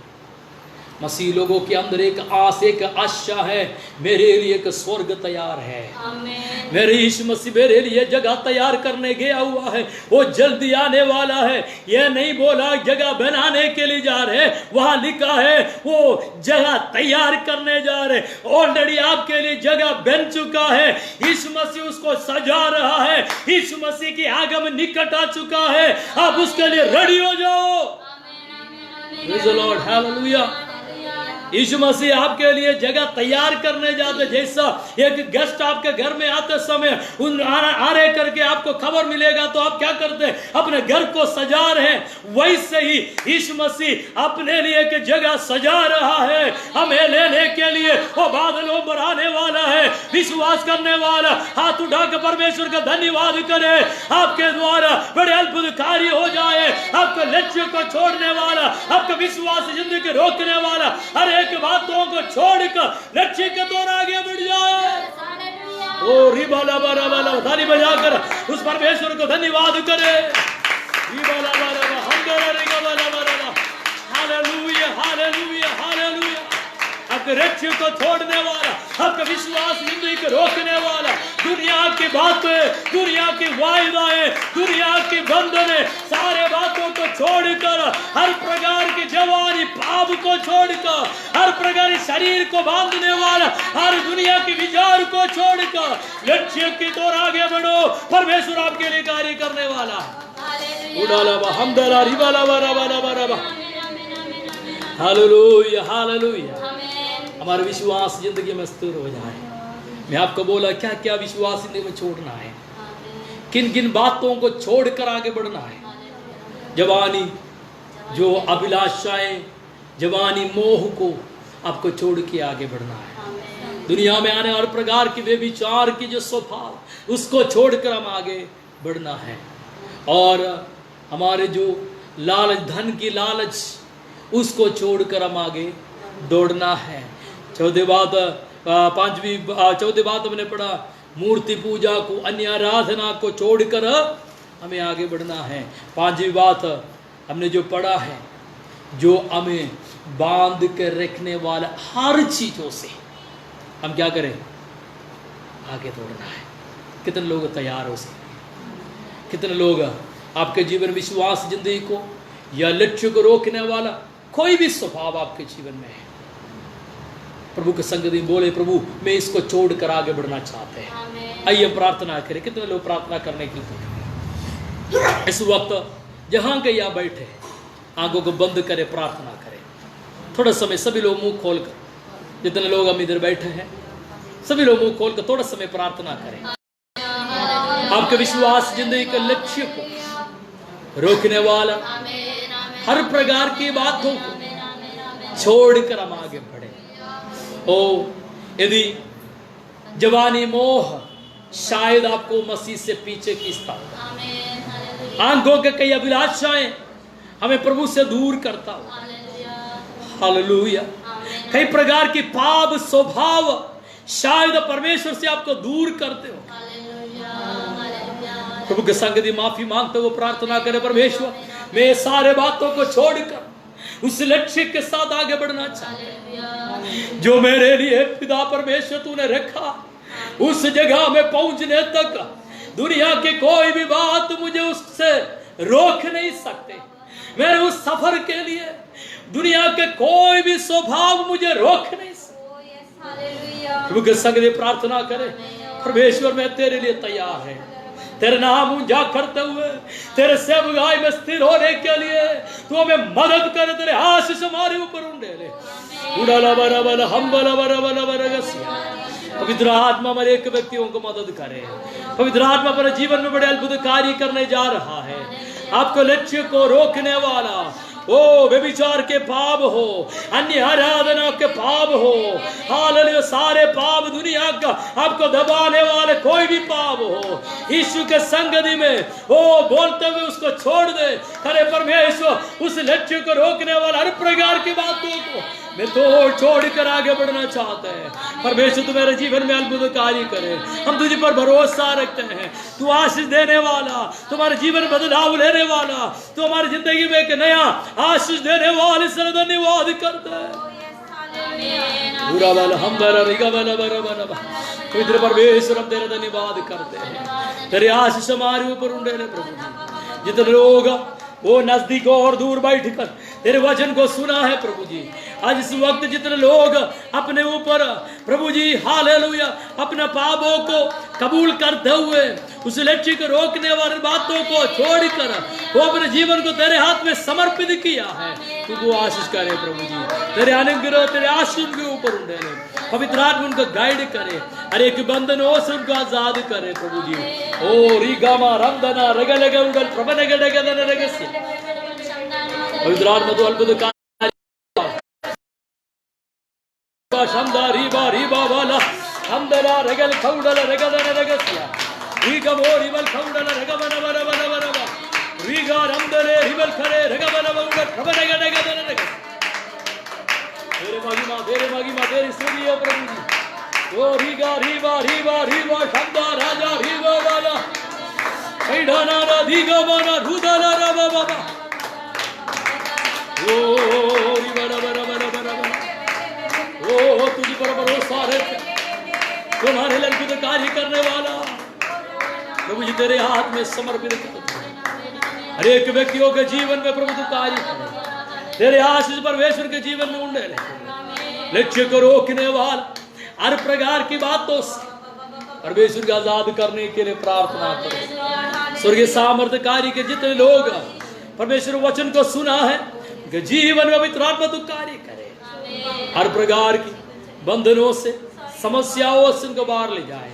मसीह लोगों के अंदर एक आस, एक आशा है, मेरे लिए एक स्वर्ग तैयार है। मेरे यीशु मसीह मेरे लिए जगह तैयार करने गया हुआ है, वो जल्दी आने वाला है। ये नहीं बोला जगह बनाने के लिए जा रहे, वहां लिखा है वो जगह तैयार करने जा रहे। ऑलरेडी आपके लिए जगह बन चुका है, यीशु मसीह उसको सजा रहा है। यीशु मसीह की आगमन निकट आ चुका है, आप उसके लिए रेडी हो जाओ। Praise the Lord, hallelujah. यीशु मसीह आपके लिए जगह तैयार करने जाते। जैसा एक गेस्ट आपके घर में आते समय उन आने करके आपको खबर मिलेगा तो आप क्या करते हैं? अपने घर को सजा रहे हैं। वैसे ही यीशु मसीह अपने लिए एक जगह सजा रहा है, हमें लेने के लिए। वो बादलों पर आने वाला है। विश्वास करने वाला हाथ उठाकर परमेश्वर का धन्यवाद करे। आपके द्वारा बड़े अद्भुत कार्य हो जाए। आपके लक्ष्य को छोड़ने वाला, आपका विश्वास जिंदगी रोकने वाला हर एक बातों को छोड़कर लक्ष्य के तौर आगे बढ़ जाए। ओ रिबाला बारा बाला ताली बजाकर उस परमेश्वर को धन्यवाद करे। रिबाला बारा बाला हमदरा रिगा बाला बारा। Hallelujah, hallelujah, hallelujah. आपके लक्ष्य को छोड़ने वाला, आपका विश्वास जिंदगी को रोकने वाला, दुनिया की बातें, दुनिया की वायदाएं, दुनिया की बंधने, सारे बातों को छोड़कर, हर प्रकार की जवानी पाप को छोड़कर, हर प्रकार के शरीर को बांधने वाला, हर दुनिया की विचार को छोड़कर लक्ष्य की ओर आगे बढ़ो। परमेश्वर आपके लिए कार्य करने वाला। Hallelujah, hallelujah. हमारा विश्वास जिंदगी में स्थिर हो जाए। मैं आपको बोला क्या क्या विश्वास जिंदगी में छोड़ना है, किन किन बातों को छोड़कर आगे बढ़ना है। जवानी जो अभिलाषाएं, जवानी मोह को आपको छोड़ के आगे बढ़ना है। दुनिया में आने हर प्रकार की वे विचार की जो स्वभाव, उसको छोड़कर हम आगे बढ़ना है। और हमारे जो लालच, धन की लालच, उसको छोड़कर हम आगे दौड़ना है। चौथी बात हमने पढ़ा, मूर्ति पूजा को, अन्य आराधना को छोड़कर हमें आगे बढ़ना है। पांचवी बात हमने जो पढ़ा है, जो हमें बांध कर रखने वाला हर चीजों से हम क्या करें? आगे दौड़ना है। कितने लोग तैयार हो सकते? कितने लोग आपके जीवन विश्वास जिंदगी को या लक्ष्य को रोकने वाला कोई भी स्वभाव आपके जीवन में है, प्रभु के संगति बोले प्रभु मैं इसको छोड़कर आगे बढ़ना चाहते हैं। आइए प्रार्थना करें। कितने लोग प्रार्थना करने के लिए इस वक्त जहां के या बैठे आंखों को बंद करें, प्रार्थना करें। थोड़ा समय सभी लोग मुंह खोलकर, जितने लोग हम इधर बैठे हैं सभी लोग मुंह खोलकर थोड़ा समय प्रार्थना करें। आपके विश्वास जिंदगी के लक्ष्य को रोकने वाला हर प्रकार की बातों को छोड़कर हम आगे बढ़े। ओ यदि जवानी मोह शायद आपको मसीह से पीछे खींचता हो, आंखों के कई अभिलाषाएं हमें प्रभु से दूर करता हो, हालेलुया, कई प्रकार की पाप स्वभाव शायद परमेश्वर से आपको दूर करते हो, प्रभु के संगति माफी मांगते हुए प्रार्थना करें, परमेश्वर मैं सारे बातों को छोड़कर उस लक्ष्य के साथ आगे बढ़ना चाहता हूं जो मेरे लिए पिता परमेश्वर तूने रखा। उस जगह में पहुंचने तक दुनिया की कोई भी बात मुझे उससे रोक नहीं सकते। मेरे उस सफर के लिए दुनिया के कोई भी स्वभाव मुझे रोक नहीं सकते। प्रभु के संग प्रार्थना करें, परमेश्वर मैं तेरे लिए तैयार है, तेरे नाम ऊंचा करते हुए तेरे सेवकाई में स्थिर होने के लिए तू हमें मदद करे, तेरे आशीष हमारे ऊपर उंडेले। पवित्र आत्मा हमारे एक व्यक्तियों को मदद करे, पवित्र आत्मा अपने जीवन में बड़े अद्भुत कार्य करने जा रहा है। आपको लक्ष्य को रोकने वाला ओ व्यभिचार के पाप हो, अन्य आराधना के पाप हो, हालेलुया, सारे पाप दुनिया का आपको दबाने वाले कोई भी पाप हो, यीशु के संगति में ओ बोलते हुए उसको छोड़ दे। करे परमेश्वर उस लक्ष्य को रोकने वाला हर प्रकार की बातों को मैं तो छोड़कर आगे बढ़ना चाहता है। परमेश्वर तू मेरे जीवन में अद्भुत कार्य करे, हम तुझ पर भरोसा रखते हैं। तू आशीष देने वाला, तुम्हारे जीवन में बदलाव लेने वाला, तू हमारी जिंदगी में एक नया आशीष देने वाले से धन्यवाद करते हैं। पवित्र परमेश्वर हम तेरा धन्यवाद करते हैं, तेरे आशीष हमारे ऊपर उंडे प्रभु। जितने लोग वो नजदीक और दूर बैठकर तेरे वचन को सुना है प्रभु जी, आज इस वक्त जितने लोग अपने ऊपर प्रभु जी हालेलुया अपने पापों को कबूल करते हुए उस लक्ष्य को रोकने वाली बातों को छोड़कर वो अपने जीवन को तेरे हाथ में समर्पित किया है, तू वो आशीष करे प्रभु जी। तेरे अनुग्रह तेरे आशीष उनके ऊपर उंडे, पवित्र आत्मा उनको गाइड करे, हर एक बंधन हो से उनको आजाद करे प्रभु जी। ओ रीगामा रमदना रगलगे उंगल प्रभनगडगदन रगस्य पवित्र आत्मा तो अद्भुत शंदा रीबा रीबा वाला हमदला रगल खौडल रगदन रगस्य रीगा मोरिबल खौडल रगबन वर वर वर रीगा रमदले रिबल खरे रगबन उंगल प्रभनगडगदन रगस्य। तेरे महिमा तेरी स्तुति है प्रभु जी। ओ रीगा रीबा रीबा रीबा शंदा राजा रीबा वाला कैढाना रा दीगा वाला रुदला रा बाबा ओ रीबा रा रा ओ तुझ पर भरोसा रख, तुम्हारे लिए अद्भुत कार्य करने वाला प्रभु जी तेरे हाथ में समर्पित कर। हर एक व्यक्तियों के जीवन में प्रभु तू कार्य करे, तेरे आशीष परमेश्वर के जीवन में उंडे रहे। लक्ष्य को रोकने वाला हर प्रकार की बातों से परमेश्वर को आजाद करने के लिए प्रार्थना करो। स्वर्गीय सामर्थ्य कार्य के जितने लोग परमेश्वर वचन को सुना है कि जीवन में पवित्र आत्मा तू कार्य करे, हर प्रकार की बंधनों से समस्याओं से उनको बाहर ले जाए।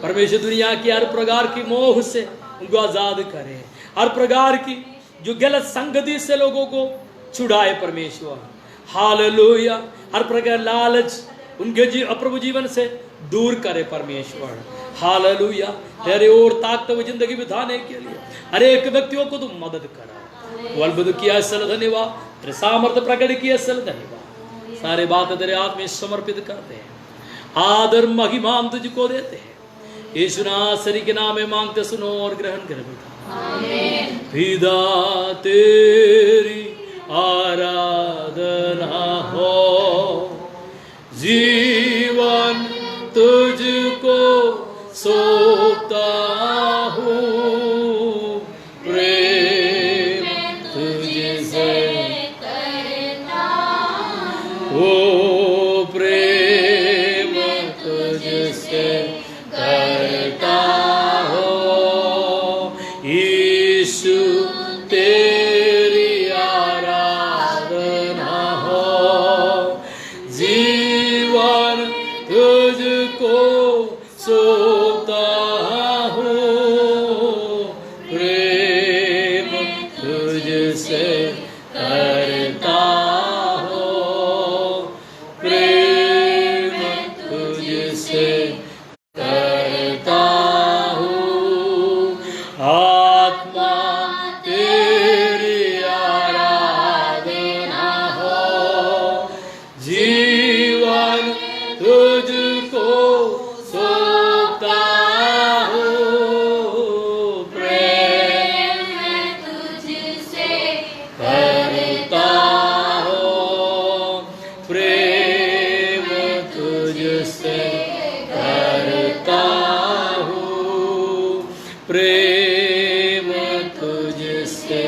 परमेश्वर दुनिया की हर प्रकार की मोह से उनको आजाद करे, हर प्रकार की जो गलत संगति से लोगों को छुड़ाए परमेश्वर, हालेलुया। हर प्रकार लालच उनके प्रभु जीवन से दूर करे परमेश्वर, हालेलुया। तेरे ओर ताकते हुए जिंदगी बिताने के लिए हर एक व्यक्तियों को तुम मदद करा। वो अद्भुत किया इसलिए धन्यवाद, तेरे सामर्थ्य प्रकट किया इसलिए धन्यवाद। सारे बात तेरे हाथ में समर्पित करते हैं, आदर महिमा हम तुझको देते हैं। यीशु नासरी के नाम में मांगते सुनो और ग्रहण कर आमीन। पिता तेरी आराधना हो, जीवन तुझको सौंपता हूँ, प्रेम तुझसे करता हूँ, ओ प्रेम तुझसे करता हूँ। यीशु तेरी आराधना करता हो, प्रेम तुझसे करता हूँ, प्रेम तुझसे